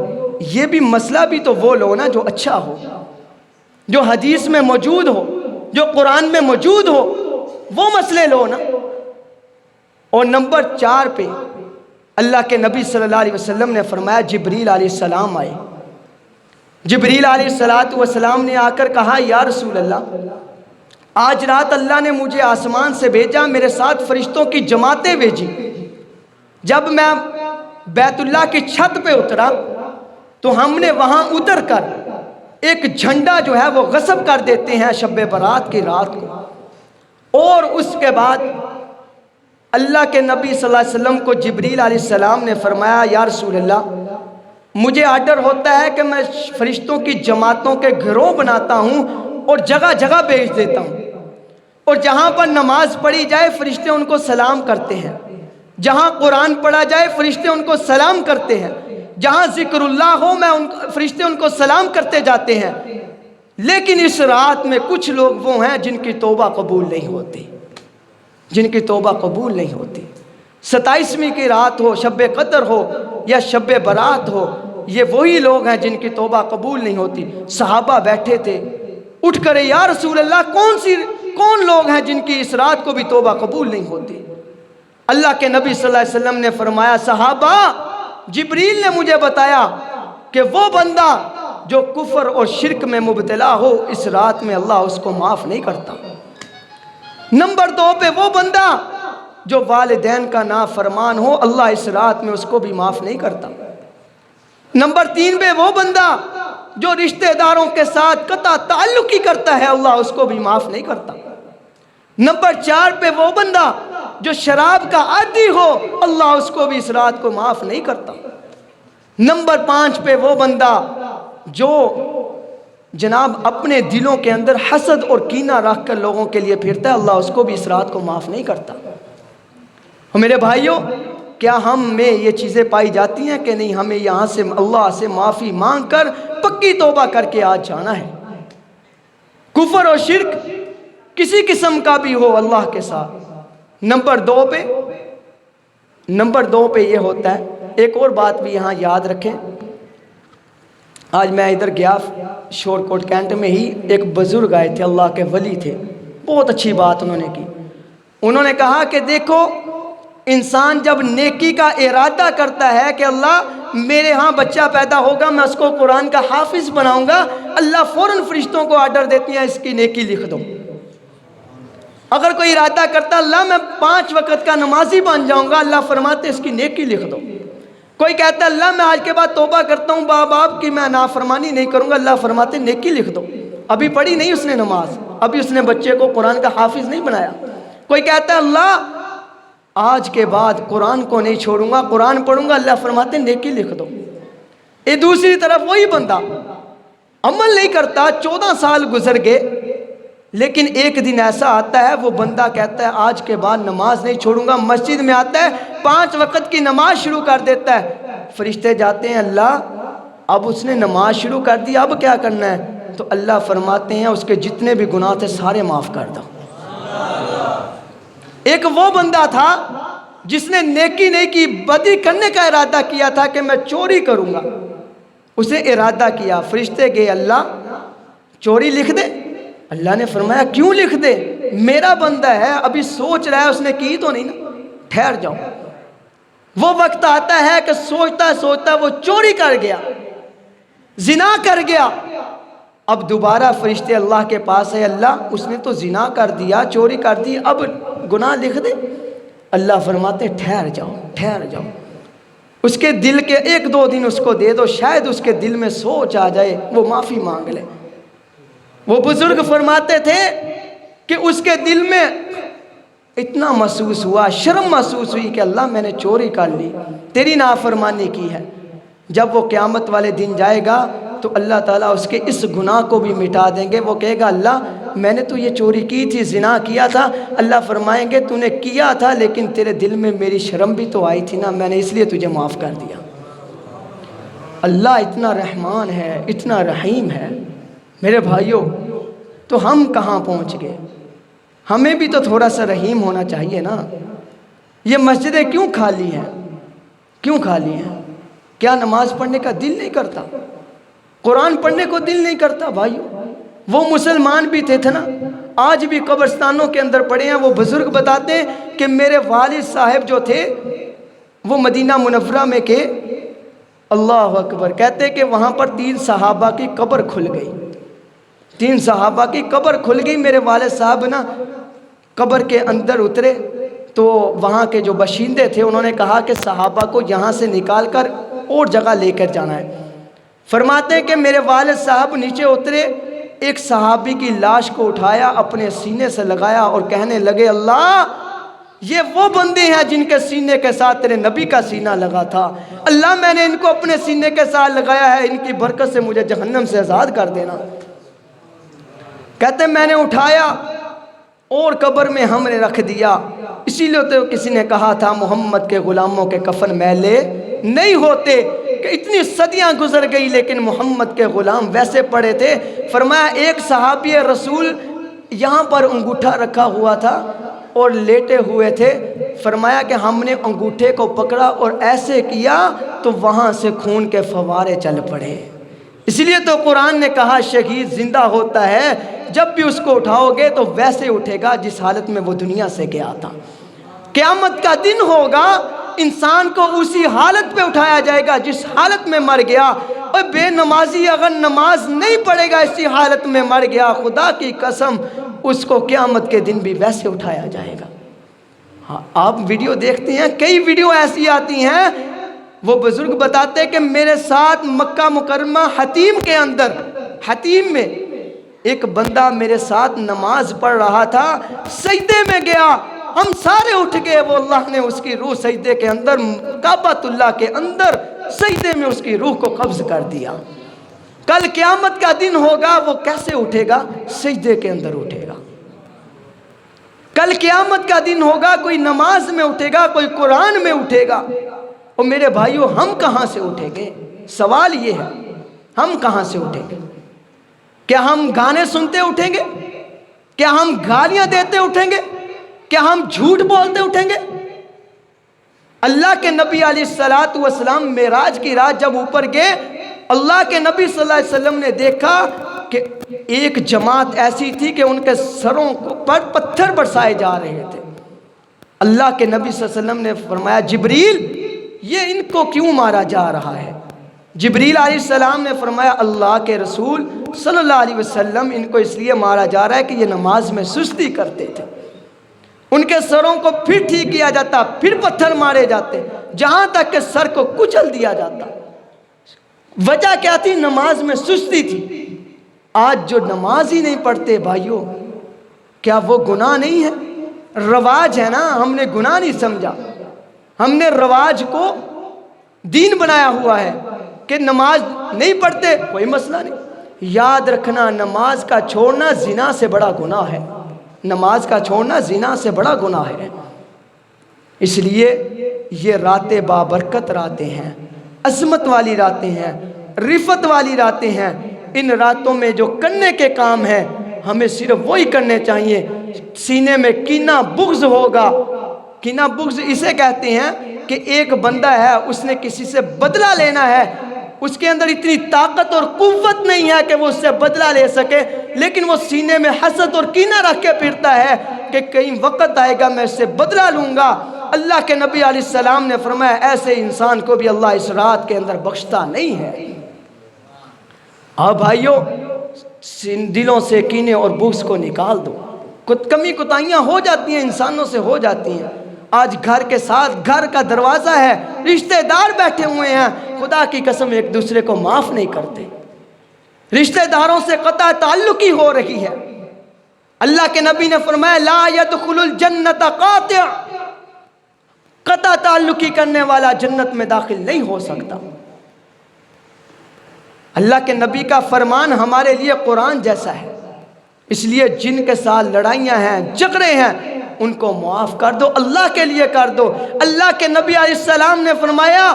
یہ بھی مسئلہ بھی تو وہ لو نا جو اچھا ہو، جو حدیث میں موجود ہو، جو قرآن میں موجود ہو، وہ مسئلے لو نا۔ اور نمبر 4 پہ اللہ کے نبی صلی اللہ علیہ وسلم نے فرمایا، جبریل علیہ السلام آئے۔ جبریل علیہ السلام نے آ کر کہا، یا رسول اللہ، آج رات اللہ نے مجھے آسمان سے بھیجا، میرے ساتھ فرشتوں کی جماعتیں بھیجی۔ جب میں بیت اللہ کی چھت پہ اترا تو ہم نے وہاں اتر کر ایک جھنڈا جو ہے وہ غصب کر دیتے ہیں شب برات کی رات کو۔ اور اس کے بعد اللہ کے نبی صلی اللہ علیہ وسلم کو جبریل علیہ السلام نے فرمایا، یا رسول اللہ، مجھے آرڈر ہوتا ہے کہ میں فرشتوں کی جماعتوں کے گروہ بناتا ہوں اور جگہ جگہ بھیج دیتا ہوں، اور جہاں پر نماز پڑھی جائے فرشتے ان کو سلام کرتے ہیں، جہاں قرآن پڑھا جائے فرشتے ان کو سلام کرتے ہیں، جہاں ذکر اللہ ہو فرشتے ان کو سلام کرتے جاتے ہیں۔ لیکن اس رات میں کچھ لوگ وہ ہیں جن کی توبہ قبول نہیں ہوتی، جن کی توبہ قبول نہیں ہوتی۔ 27ویں کی رات ہو، شب قدر ہو یا شب برات ہو، یہ وہی لوگ ہیں جن کی توبہ قبول نہیں ہوتی۔ صحابہ بیٹھے تھے، اٹھ کر، یا رسول اللہ، کون لوگ ہیں جن کی اس رات کو بھی توبہ قبول نہیں ہوتی؟ اللہ کے نبی صلی اللہ علیہ وسلم نے فرمایا، صحابہ، جبریل نے مجھے بتایا کہ وہ بندہ جو کفر اور شرک میں مبتلا ہو، اس رات میں اللہ اس کو معاف نہیں کرتا۔ نمبر 2 پہ وہ بندہ جو والدین کا نافرمان ہو، اللہ اس رات میں اس کو بھی معاف نہیں کرتا۔ نمبر 3 پہ وہ بندہ جو رشتہ داروں کے ساتھ قطع تعلق ہی کرتا ہے، اللہ اس کو بھی معاف نہیں کرتا۔ نمبر 4 پہ وہ بندہ جو شراب کا عادی ہو، اللہ اس کو بھی اس رات کو معاف نہیں کرتا۔ نمبر 5 پہ وہ بندہ جو جناب اپنے دلوں کے اندر حسد اور کینہ رکھ کر لوگوں کے لیے پھرتا ہے، اللہ اس کو بھی اس رات کو معاف نہیں کرتا۔ اور میرے بھائیوں، کیا ہم میں یہ چیزیں پائی جاتی ہیں کہ نہیں؟ ہمیں یہاں سے اللہ سے معافی مانگ کر پکی توبہ کر کے آج جانا ہے۔ کفر اور شرک کسی قسم کا بھی ہو اللہ کے ساتھ۔ نمبر 2 پہ یہ ہوتا ہے، ایک اور بات بھی یہاں یاد رکھیں۔ آج میں ادھر گیا، شور کوٹ کینٹ میں ہی ایک بزرگ آئے تھے، اللہ کے ولی تھے، بہت اچھی بات انہوں نے کی۔ انہوں نے کہا کہ دیکھو، انسان جب نیکی کا ارادہ کرتا ہے کہ اللہ میرے ہاں بچہ پیدا ہوگا، میں اس کو قرآن کا حافظ بناؤں گا، اللہ فوراً فرشتوں کو آرڈر دیتی ہیں اس کی نیکی لکھ دو۔ اگر کوئی ارادہ کرتا اللہ میں 5 وقت کا نمازی بن جاؤں گا، اللہ فرماتے اس کی نیکی لکھ دو۔ کوئی کہتا ہے اللہ میں آج کے بعد توبہ کرتا ہوں باپ باپ کی میں نافرمانی نہیں کروں گا، اللہ فرماتے نیکی لکھ دو۔ ابھی پڑھی نہیں اس نے نماز، ابھی اس نے بچے کو قرآن کا حافظ نہیں بنایا۔ کوئی کہتا ہے اللہ آج کے بعد قرآن کو نہیں چھوڑوں گا، قرآن پڑھوں گا، اللہ فرماتے نیکی لکھ دو۔ یہ دوسری طرف وہی بندہ عمل نہیں کرتا، 14 سال گزر گئے، لیکن ایک دن ایسا آتا ہے وہ بندہ کہتا ہے آج کے بعد نماز نہیں چھوڑوں گا، مسجد میں آتا ہے 5 وقت کی نماز شروع کر دیتا ہے۔ فرشتے جاتے ہیں اللہ اب اس نے نماز شروع کر دی، اب کیا کرنا ہے؟ تو اللہ فرماتے ہیں اس کے جتنے بھی گناہ تھے سارے معاف کر دو۔ ایک وہ بندہ تھا جس نے نیکی نہیں کی، بدی کرنے کا ارادہ کیا تھا کہ میں چوری کروں گا، اسے ارادہ کیا، فرشتے گئے اللہ چوری لکھ دے۔ اللہ نے فرمایا کیوں لکھ دے، میرا بندہ ہے ابھی سوچ رہا ہے، اس نے کی تو نہیں نا، ٹھہر جاؤ۔ وہ وقت آتا ہے کہ سوچتا سوچتا وہ چوری کر گیا، زنا کر گیا۔ اب دوبارہ فرشتے اللہ کے پاس ہے، اللہ اس نے تو زنا کر دیا، چوری کر دی، اب گناہ لکھ دے۔ اللہ فرماتے ٹھہر جاؤ ٹھہر جاؤ، اس کے دل کے 1-2 دن اس کو دے دو، شاید اس کے دل میں سوچ آ جائے، وہ معافی مانگ لے۔ وہ بزرگ فرماتے تھے کہ اس کے دل میں اتنا محسوس ہوا، شرم محسوس ہوئی کہ اللہ میں نے چوری کر لی، تیری نافرمانی کی ہے۔ جب وہ قیامت والے دن جائے گا تو اللہ تعالیٰ اس کے اس گناہ کو بھی مٹا دیں گے۔ وہ کہے گا اللہ میں نے تو یہ چوری کی تھی، زنا کیا تھا، اللہ فرمائیں گے تو نے کیا تھا لیکن تیرے دل میں میری شرم بھی تو آئی تھی نا، میں نے اس لیے تجھے معاف کر دیا۔ اللہ اتنا رحمان ہے، اتنا رحیم ہے۔ میرے بھائیوں تو ہم کہاں پہنچ گئے؟ ہمیں بھی تو تھوڑا سا رحیم ہونا چاہیے نا۔ یہ مسجدیں کیوں خالی ہیں؟ کیوں خالی ہیں؟ کیا نماز پڑھنے کا دل نہیں کرتا؟ قرآن پڑھنے کو دل نہیں کرتا؟ بھائیوں وہ مسلمان بھی تھے نا، آج بھی قبرستانوں کے اندر پڑے ہیں۔ وہ بزرگ بتاتے ہیں کہ میرے والد صاحب جو تھے وہ مدینہ منورہ میں کے، اللہ اکبر، کہتے کہ وہاں پر 3 صحابہ کی قبر کھل گئی، 3 صحابہ کی قبر کھل گئی۔ میرے والد صاحب نا قبر کے اندر اترے تو وہاں کے جو باشندے تھے انہوں نے کہا کہ صحابہ کو یہاں سے نکال کر اور جگہ لے کر جانا ہے۔ فرماتے ہیں کہ میرے والد صاحب نیچے اترے، ایک صحابی کی لاش کو اٹھایا، اپنے سینے سے لگایا اور کہنے لگے اللہ یہ وہ بندے ہیں جن کے سینے کے ساتھ تیرے نبی کا سینہ لگا تھا، اللہ میں نے ان کو اپنے سینے کے ساتھ لگایا ہے، ان کی برکت سے مجھے جہنم سے آزاد کر دینا۔ کہتے میں نے اٹھایا اور قبر میں ہم نے رکھ دیا۔ اسی لیے تو کسی نے کہا تھا محمد کے غلاموں کے کفن میلے نہیں ہوتے، کہ اتنی صدیاں گزر گئی لیکن محمد کے غلام ویسے پڑے تھے۔ فرمایا ایک صحابی رسول یہاں پر انگوٹھا رکھا ہوا تھا اور لیٹے ہوئے تھے، فرمایا کہ ہم نے انگوٹھے کو پکڑا اور ایسے کیا تو وہاں سے خون کے فوارے چل پڑے۔ اس لیے تو قرآن نے کہا شہید زندہ ہوتا ہے، جب بھی اس کو اٹھاؤ گے تو ویسے اٹھے گا جس حالت میں وہ دنیا سے گیا تھا۔ قیامت کا دن ہوگا، انسان کو اسی حالت پہ اٹھایا جائے گا جس حالت میں مر گیا۔ اور بے نمازی اگر نماز نہیں پڑھے گا اسی حالت میں مر گیا، خدا کی قسم اس کو قیامت کے دن بھی ویسے اٹھایا جائے گا۔ ہاں آپ ویڈیو دیکھتے ہیں، کئی ویڈیو ایسی آتی ہیں، وہ بزرگ بتاتے ہیں کہ میرے ساتھ مکہ مکرمہ حتیم کے اندر، حتیم میں ایک بندہ میرے ساتھ نماز پڑھ رہا تھا، سجدے میں گیا، ہم سارے اٹھ گئے، وہ اللہ نے اس کی روح سجدے کے اندر، کعبۃ اللہ کے اندر سجدے میں اس کی روح کو قبض کر دیا۔ کل قیامت کا دن ہوگا، وہ کیسے اٹھے گا؟ سجدے کے اندر اٹھے گا۔ کل قیامت کا دن ہوگا، کوئی نماز میں اٹھے گا، کوئی قرآن میں اٹھے گا۔ اور میرے بھائیوں ہم کہاں سے اٹھیں گے؟ سوال یہ ہے ہم کہاں سے اٹھیں گے؟ کیا ہم گانے سنتے اٹھیں گے؟ کیا ہم گالیاں دیتے اٹھیں گے؟ کیا ہم جھوٹ بولتے اٹھیں گے؟ اللہ کے نبی علیہ السلام معراج کی رات جب اوپر گئے، اللہ کے نبی صلی اللہ علیہ وسلم نے دیکھا کہ ایک جماعت ایسی تھی کہ ان کے سروں پر پتھر برسائے جا رہے تھے۔ اللہ کے نبی صلی اللہ علیہ وسلم نے فرمایا جبریل یہ ان کو کیوں مارا جا رہا ہے؟ جبریل علیہ السلام نے فرمایا اللہ کے رسول صلی اللہ علیہ وسلم ان کو اس لیے مارا جا رہا ہے کہ یہ نماز میں سستی کرتے تھے۔ ان کے سروں کو پھر ٹھیک کیا جاتا، پھر پتھر مارے جاتے، جہاں تک کہ سر کو کچل دیا جاتا۔ وجہ کیا تھی؟ نماز میں سستی تھی۔ آج جو نماز ہی نہیں پڑھتے بھائیوں، کیا وہ گناہ نہیں ہے؟ رواج ہے نا، ہم نے گناہ نہیں سمجھا، ہم نے رواج کو دین بنایا ہوا ہے کہ نماز نہیں پڑھتے کوئی مسئلہ نہیں۔ یاد رکھنا، نماز کا چھوڑنا زنا سے بڑا گناہ ہے، نماز کا چھوڑنا زنا سے بڑا گناہ ہے۔ اس لیے یہ راتیں بابرکت راتیں ہیں، عظمت والی راتیں ہیں، رفت والی راتیں ہیں۔ ان راتوں میں جو کرنے کے کام ہیں ہمیں صرف وہی کرنے چاہیے۔ سینے میں کینہ بغض ہوگا، کینہ بغض اسے کہتے ہیں کہ ایک بندہ ہے، اس نے کسی سے بدلہ لینا ہے، اس کے اندر اتنی طاقت اور قوت نہیں ہے کہ وہ اس سے بدلہ لے سکے، لیکن وہ سینے میں حسد اور کینہ رکھ کے پھرتا ہے کہ کہیں وقت آئے گا میں اس سے بدلہ لوں گا۔ اللہ کے نبی علیہ السلام نے فرمایا ایسے انسان کو بھی اللہ اس رات کے اندر بخشتا نہیں ہے۔ بھائیو، دلوں سے کینے اور بغض کو نکال دو۔ کمی کوتاہیاں ہو جاتی ہیں، انسانوں سے ہو جاتی ہیں۔ آج گھر کے ساتھ گھر کا دروازہ ہے، رشتہ دار بیٹھے ہوئے ہیں، خدا کی قسم ایک دوسرے کو معاف نہیں کرتے، رشتہ داروں سے قطع تعلقی ہو رہی ہے۔ اللہ کے نبی نے فرمایا لا يدخل الجنت قاطع، قطع تعلقی کرنے والا جنت میں داخل نہیں ہو سکتا۔ اللہ کے نبی کا فرمان ہمارے لیے قرآن جیسا ہے، اس لیے جن کے ساتھ لڑائیاں ہیں، جھگڑے ہیں، ان کو معاف کر دو، اللہ کے لیے کر دو۔ اللہ کے نبی علیہ السلام نے فرمایا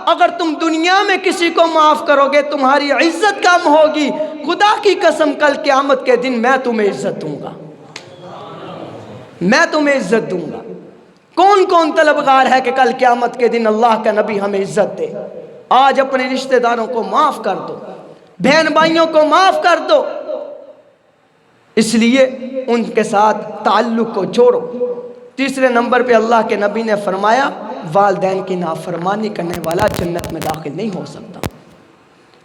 اگر تم دنیا میں کسی کو معاف کرو گے تمہاری عزت کم ہوگی، خدا کی قسم کل قیامت کے دن میں تمہیں عزت دوں گا، میں تمہیں عزت دوں گا۔ کون کون طلبگار ہے کہ کل قیامت کے دن اللہ کا نبی ہمیں عزت دے؟ آج اپنے رشتہ داروں کو معاف کر دو، بہن بھائیوں کو معاف کر دو، اس لیے ان کے ساتھ تعلق کو جوڑو۔ تیسرے نمبر پہ اللہ کے نبی نے فرمایا والدین کی نافرمانی کرنے والا جنت میں داخل نہیں ہو سکتا۔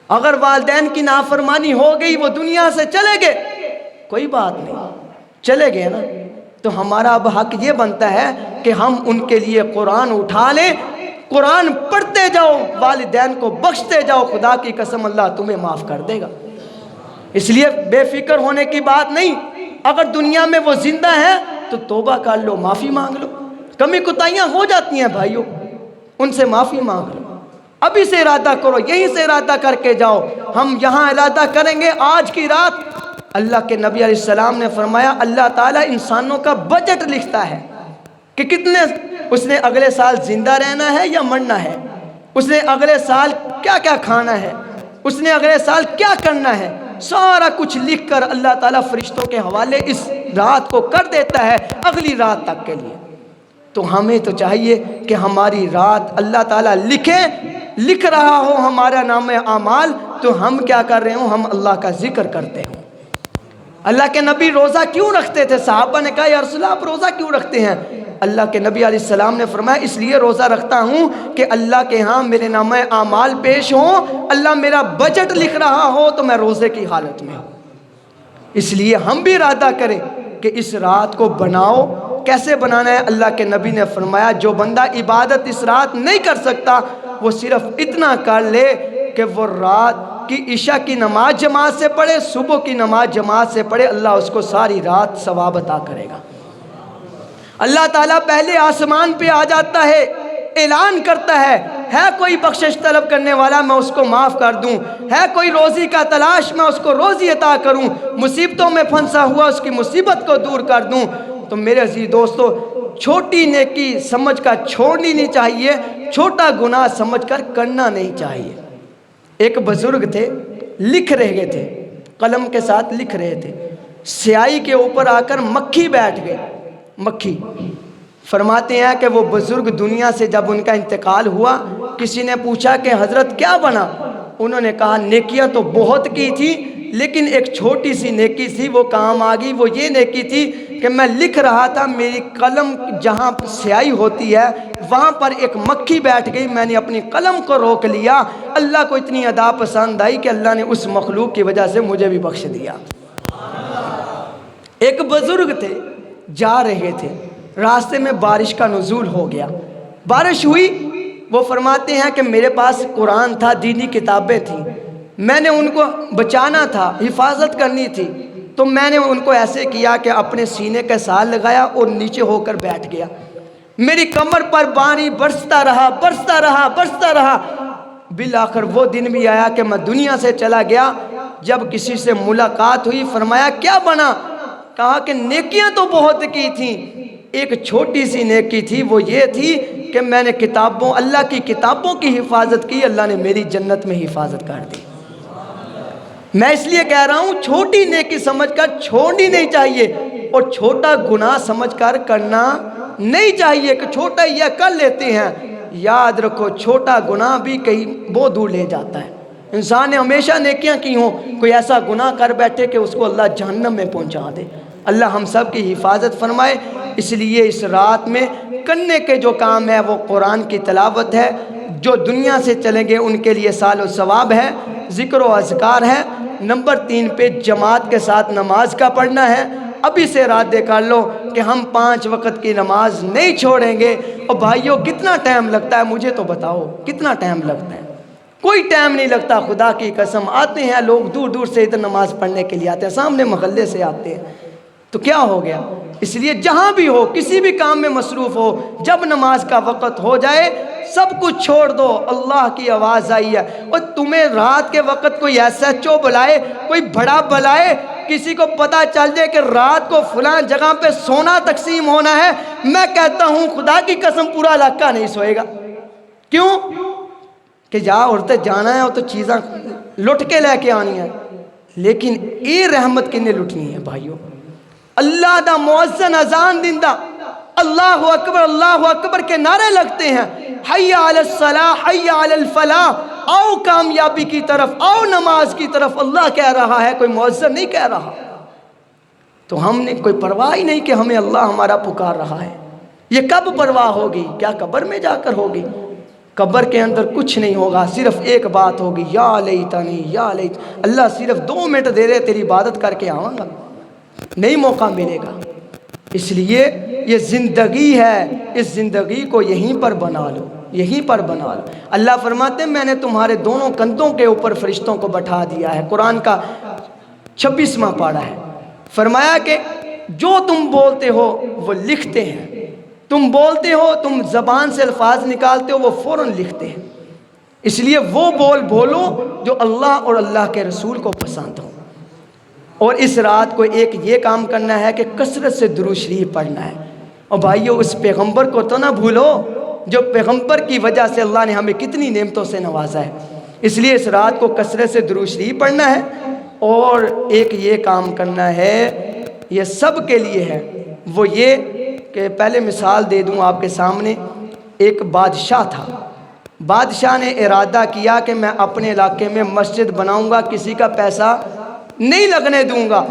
اگر والدین کی نافرمانی ہو گئی، وہ دنیا سے چلے گئے، کوئی بات نہیں، چلے گئے نا، تو ہمارا اب حق یہ بنتا ہے کہ ہم ان کے لیے قرآن اٹھا لیں، قرآن پڑھتے جاؤ، والدین کو بخشتے جاؤ، خدا کی قسم اللہ تمہیں معاف کر دے گا۔ اس لیے بے فکر ہونے کی بات نہیں، اگر دنیا میں وہ زندہ ہے تو توبہ کر لو، معافی مانگ لو۔ کمی کوتاہیاں ہو جاتی ہیں بھائیوں، ان سے معافی مانگ لو، ابھی سے ارادہ کرو، یہیں سے ارادہ کر کے جاؤ۔ ہم یہاں ارادہ کریں گے آج کی رات، اللہ کے نبی علیہ السلام نے فرمایا اللہ تعالیٰ انسانوں کا بجٹ لکھتا ہے کہ کتنے اس نے اگلے سال زندہ رہنا ہے یا مرنا ہے، اس نے اگلے سال کیا کیا کھانا ہے، اس نے اگلے سال کیا کرنا ہے، سارا کچھ لکھ کر اللہ تعالیٰ فرشتوں کے حوالے اس رات کو کر دیتا ہے اگلی رات تک کے لیے۔ تو ہمیں تو چاہیے کہ ہماری رات اللہ تعالیٰ لکھ رہا ہو ہمارا نام اعمال، تو ہم کیا کر رہے ہوں؟ ہم اللہ کا ذکر کرتے ہوں۔ اللہ کے نبی روزہ کیوں رکھتے تھے؟ صحابہ نے کہا یا رسول اللہ آپ روزہ کیوں رکھتے ہیں؟ اللہ کے نبی علیہ السلام نے فرمایا اس لیے روزہ رکھتا ہوں کہ اللہ کے ہاں میرے نام اعمال پیش ہوں، اللہ میرا بجٹ لکھ رہا ہو تو میں روزے کی حالت میں ہوں۔ اس لیے ہم بھی ارادہ کریں کہ اس رات کو بناؤ۔ کیسے بنانا ہے؟ اللہ کے نبی نے فرمایا جو بندہ عبادت اس رات نہیں کر سکتا وہ صرف اتنا کر لے کہ وہ رات کی عشاء کی نماز جماعت سے پڑھے، صبح کی نماز جماعت سے پڑھے، اللہ اس کو ساری رات ثواب عطا کرے گا۔ اللہ تعالیٰ پہلے آسمان پہ آ جاتا ہے، اعلان کرتا ہے کوئی بخشش طلب کرنے والا میں اس کو معاف کر دوں، ہے کوئی روزی کا تلاش میں اس کو روزی عطا کروں، مصیبتوں میں پھنسا ہوا اس کی مصیبت کو دور کر دوں۔ تو میرے عزیز دوستو، چھوٹی نیکی سمجھ کر چھوڑنی نہیں چاہیے، چھوٹا گناہ سمجھ کر کرنا نہیں چاہیے۔ ایک بزرگ تھے، لکھ رہے تھے، قلم کے ساتھ لکھ رہے تھے، سیاہی کے اوپر آ کر مکھی بیٹھ گئے، مکھی۔ فرماتے ہیں کہ وہ بزرگ دنیا سے جب ان کا انتقال ہوا، کسی نے پوچھا کہ حضرت کیا بنا؟ انہوں نے کہا نیکیاں تو بہت کی تھی لیکن ایک چھوٹی سی نیکی تھی وہ کام آ گئی، وہ یہ نیکی تھی کہ میں لکھ رہا تھا، میری قلم جہاں سیاہی ہوتی ہے وہاں پر ایک مکھی بیٹھ گئی، میں نے اپنی قلم کو روک لیا، اللہ کو اتنی ادا پسند آئی کہ اللہ نے اس مخلوق کی وجہ سے مجھے بھی بخش دیا۔ ایک بزرگ تھے، جا رہے تھے، راستے میں بارش کا نزول ہو گیا، بارش ہوئی۔ وہ فرماتے ہیں کہ میرے پاس قرآن تھا، دینی کتابیں تھیں، میں نے ان کو بچانا تھا، حفاظت کرنی تھی، تو میں نے ان کو ایسے کیا کہ اپنے سینے کا سال لگایا اور نیچے ہو کر بیٹھ گیا۔ میری کمر پر پانی برستا رہا، برستا رہا، برستا رہا۔ بالآخر وہ دن بھی آیا کہ میں دنیا سے چلا گیا۔ جب کسی سے ملاقات ہوئی، فرمایا کیا بنا؟ کہا کہ نیکیاں تو بہت کی تھیں، ایک چھوٹی سی نیکی تھی، وہ یہ تھی کہ میں نے کتابوں، اللہ کی کتابوں کی حفاظت کی، اللہ نے میری جنت میں حفاظت کر دی۔ میں اس لیے کہہ رہا ہوں چھوٹی نیکی سمجھ کر چھوڑنی نہیں چاہیے، اور چھوٹا گناہ سمجھ کر کرنا نہیں چاہیے کہ چھوٹا یہ کر لیتے ہیں۔ یاد رکھو چھوٹا گناہ بھی کہیں بہت دور لے جاتا ہے۔ انسان نے ہمیشہ نیکیاں کی ہوں، کوئی ایسا گناہ کر بیٹھے کہ اس کو اللہ جہنم میں پہنچا دے۔ اللہ ہم سب کی حفاظت فرمائے۔ اس لیے اس رات میں کرنے کے جو کام ہے وہ قرآن کی تلاوت ہے، جو دنیا سے چلیں گے ان کے لیے سال و ثواب ہے، ذکر و اذکار ہے۔ نمبر 3 پہ جماعت کے ساتھ نماز کا پڑھنا ہے۔ ابھی سے ارادے کر لو کہ ہم 5 وقت کی نماز نہیں چھوڑیں گے۔ اور بھائیوں کتنا ٹائم لگتا ہے مجھے تو بتاؤ، کتنا ٹائم لگتا ہے؟ کوئی ٹائم نہیں لگتا، خدا کی قسم۔ آتے ہیں لوگ دور دور سے ادھر نماز پڑھنے کے لیے آتے ہیں، سامنے محلے سے آتے ہیں، تو کیا ہو گیا؟ اس لیے جہاں بھی ہو، کسی بھی کام میں مصروف ہو، جب نماز کا وقت ہو جائے سب کچھ چھوڑ دو۔ اللہ کی آواز آئی ہے، اور تمہیں رات کے وقت کوئی SHO بلائے، کوئی بڑا بلائے، کسی کو پتا چل جائے کہ رات کو فلاں جگہ پہ سونا تقسیم ہونا ہے، میں کہتا ہوں خدا کی قسم پورا علاقہ نہیں سوئے گا۔ کیوں؟ کہ جہاں عورتیں جانا ہے وہ تو چیزاں لٹ کے لے کے آنی ہے، لیکن یہ رحمت کنے لٹنی ہے بھائیوں؟ اللہ دا مؤذن اذان دیندہ، اللہ اکبر کے نعرے لگتے ہیں، حی علی الصلاح، حی علی الفلاح، آؤ کامیابی کی طرف، آؤ نماز کی طرف، اللہ کہہ رہا ہے، کوئی مؤذن نہیں کہہ رہا۔ تو ہم نے کوئی پرواہ ہی نہیں کہ ہمیں اللہ ہمارا پکار رہا ہے۔ یہ کب پرواہ ہوگی؟ کیا قبر میں جا کر ہوگی؟ قبر کے اندر کچھ نہیں ہوگا، صرف ایک بات ہوگی، یا لیتنی یا لیت، اللہ صرف 2 منٹ دے دے تیری عبادت کر کے آؤں گا، نہیں موقع ملے گا۔ اس لیے یہ زندگی ہے، اس زندگی کو یہیں پر بنا لو، یہیں پر بنا لو۔ اللہ فرماتے ہیں میں نے تمہارے دونوں کندھوں کے اوپر فرشتوں کو بٹھا دیا ہے، قرآن کا 26واں پارہ ہے۔ فرمایا کہ جو تم بولتے ہو وہ لکھتے ہیں، تم بولتے ہو، تم زبان سے الفاظ نکالتے ہو، وہ فوراً لکھتے ہیں۔ اس لیے وہ بولو جو اللہ اور اللہ کے رسول کو پسند ہو۔ اور اس رات کو ایک یہ کام کرنا ہے کہ کثرت سے درود شریف پڑھنا ہے۔ اور بھائیو اس پیغمبر کو تو نہ بھولو، جو پیغمبر کی وجہ سے اللہ نے ہمیں کتنی نعمتوں سے نوازا ہے۔ اس لیے اس رات کو کثرت سے درود شریف پڑھنا ہے، اور ایک یہ کام کرنا ہے، یہ سب کے لیے ہے، وہ یہ کہ پہلے مثال دے دوں آپ کے سامنے۔ ایک بادشاہ تھا، بادشاہ نے ارادہ کیا کہ میں اپنے علاقے میں مسجد بناؤں گا، کسی کا پیسہ نہیں لگنے دوں گا۔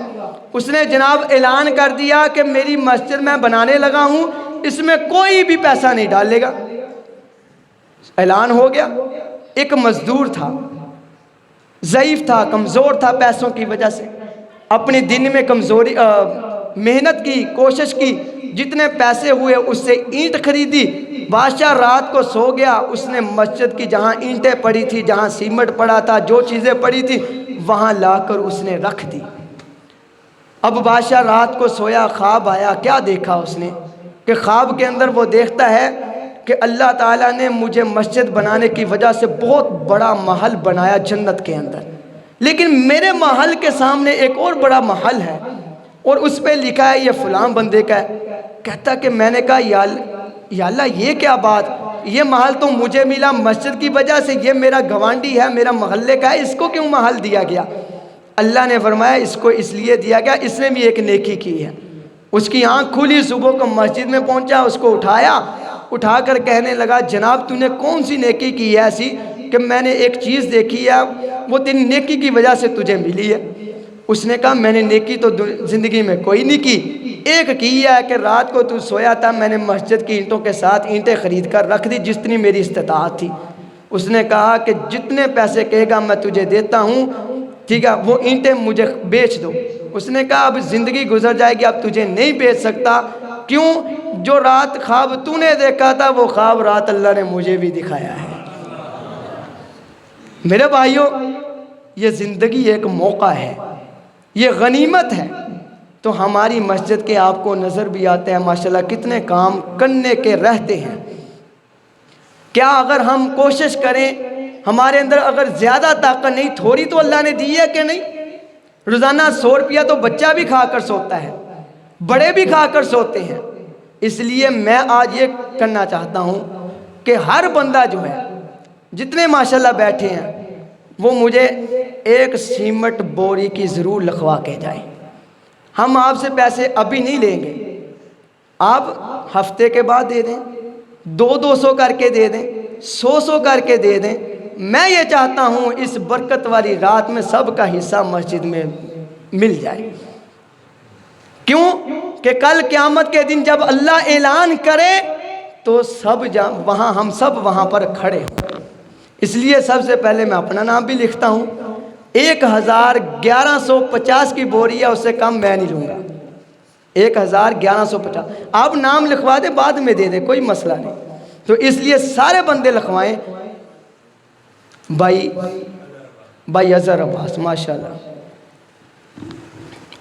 اس نے جناب اعلان کر دیا کہ میری مسجد میں بنانے لگا ہوں، اس میں کوئی بھی پیسہ نہیں ڈالے گا۔ اعلان ہو گیا۔ ایک مزدور تھا، ضعیف تھا، کمزور تھا پیسوں کی وجہ سے، اپنے دن میں کمزوری محنت کی، کوشش کی، جتنے پیسے ہوئے اس سے اینٹ خریدی۔ بادشاہ رات کو سو گیا، اس نے مسجد کی جہاں اینٹیں پڑی تھی، جہاں سیمنٹ پڑا تھا، جو چیزیں پڑی تھی وہاں لا کر اس نے رکھ دی۔ اب بادشاہ رات کو سویا، خواب آیا۔ کیا دیکھا اس نے کہ خواب کے اندر وہ دیکھتا ہے کہ اللہ تعالیٰ نے مجھے مسجد بنانے کی وجہ سے بہت بڑا محل بنایا جنت کے اندر، لیکن میرے محل کے سامنے ایک اور بڑا محل ہے، اور اس پہ لکھا ہے یہ فلاں بندے کا ہے۔ کہتا کہ میں نے کہا یا اللہ یہ کیا بات، یہ محل تو مجھے ملا مسجد کی وجہ سے، یہ میرا گوانڈی ہے، میرا محلے کا ہے، اس کو کیوں محل دیا گیا؟ اللہ نے فرمایا اس کو اس لیے دیا گیا، اس نے بھی ایک نیکی کی ہے۔ اس کی آنکھ کھلی، صبح کو مسجد میں پہنچا، اس کو اٹھا کر کہنے لگا جناب تو نے کون سی نیکی کی ہے ایسی کہ میں نے ایک چیز دیکھی ہے، وہ تیری نیکی کی وجہ سے تجھے ملی ہے۔ اس نے کہا میں نے نیکی تو زندگی میں کوئی نہیں کی، ایک کی ہے کہ رات کو تو سویا تھا، میں نے مسجد کی اینٹوں کے ساتھ اینٹیں خرید کر رکھ دی جتنی میری استطاعت تھی۔ اس نے کہا کہ جتنے پیسے کہے گا میں تجھے دیتا ہوں، ٹھیک ہے، وہ اینٹیں مجھے بیچ دو۔ اس نے کہا اب زندگی گزر جائے گی، اب تجھے نہیں بیچ سکتا۔ کیوں؟ جو رات خواب تو نے دیکھا تھا وہ خواب رات اللہ نے مجھے بھی دکھایا ہے۔ میرے بھائیوں، یہ زندگی ایک موقع ہے، یہ غنیمت ہے۔ تو ہماری مسجد کے آپ کو نظر بھی آتے ہیں ماشاءاللہ کتنے کام کرنے کے رہتے ہیں۔ کیا اگر ہم کوشش کریں، ہمارے اندر اگر زیادہ طاقت نہیں، تھوڑی تو اللہ نے دی ہے کہ نہیں؟ روزانہ 100 روپیہ تو بچہ بھی کھا کر سوتا ہے، بڑے بھی کھا کر سوتے ہیں۔ اس لیے میں آج یہ کرنا چاہتا ہوں کہ ہر بندہ جو ہے، جتنے ماشاءاللہ بیٹھے ہیں، وہ مجھے ایک سیمٹ بوری کی ضرور لکھوا کے جائیں۔ ہم آپ سے پیسے ابھی نہیں لیں گے، آپ ہفتے کے بعد دے دیں، 200 کر کے دے دیں، 100 کر کے دے دیں۔ میں یہ چاہتا ہوں اس برکت والی رات میں سب کا حصہ مسجد میں مل جائے۔ کیوں کہ کل قیامت کے دن جب اللہ اعلان کرے تو ہم سب وہاں پر کھڑے ہوں۔ اس لیے سب سے پہلے میں اپنا نام بھی لکھتا ہوں۔ 1150 کی بوری ہے، اس سے کم میں نہیں لوں گا۔ 1150 آپ نام لکھوا دیں، بعد میں دے دیں، کوئی مسئلہ نہیں۔ تو اس لیے سارے بندے لکھوائیں۔ بھائی اظہر عباس، ماشاءاللہ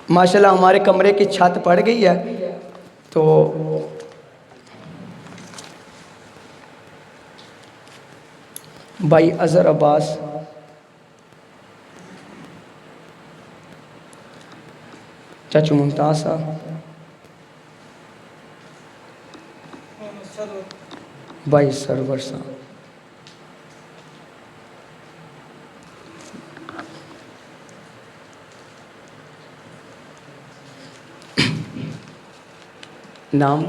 ماشاءاللہ ہمارے کمرے کی چھت پڑ گئی ہے، تو بھائی اظہر عباس، چاچو ممتاز صاحب، بھائی سرور صاحب، نام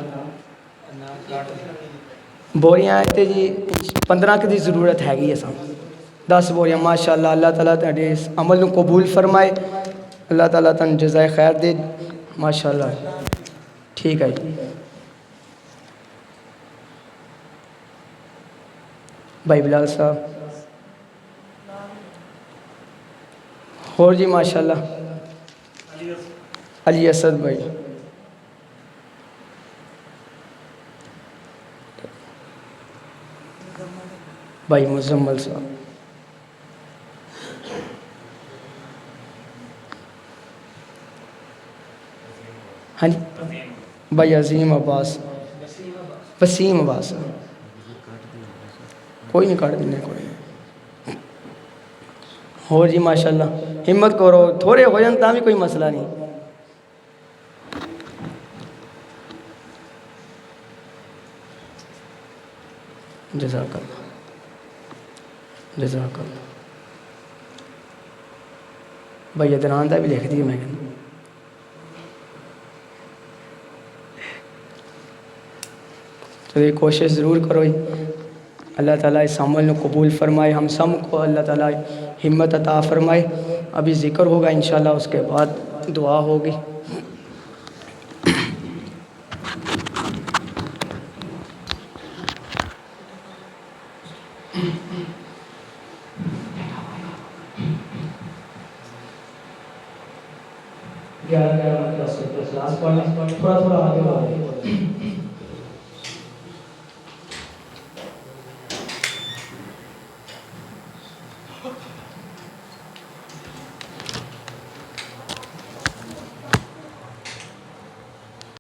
بوریاں آئے جی 15 کی ضرورت ہے گی ہے سام 10 بوریاں ماشاءاللہ۔ اللہ تعالیٰ تیرے اس عمل کو قبول فرمائے، اللہ تعالیٰ تن جزائے خیر دے ماشاءاللہ۔ ٹھیک ہے جی بھائی بلال صاحب، اور جی ماشاءاللہ علی اسد بھائی، بھائی مزمل صاحب، ہاں جی بھائی عظیم عباس، وسیم عباس، کوئی نہیں کاٹ دینے کوئی نہیں۔ اور جی ماشاءاللہ ہمت کرو، تھوڑے ہو جان تا بھی کوئی مسئلہ نہیں۔ جزاک اللہ، جزاک اللہ۔ بھائی ادنان دا بھی لکھ دی میں کہنا، تو یہ کوشش ضرور کرو۔ اللہ تعالیٰ اس عمل کو قبول فرمائے، ہم سب کو اللہ تعالیٰ ہمت عطا فرمائے۔ ابھی ذکر ہوگا انشاءاللہ، اس کے بعد دعا ہوگی۔ تھوڑا تھوڑا آگے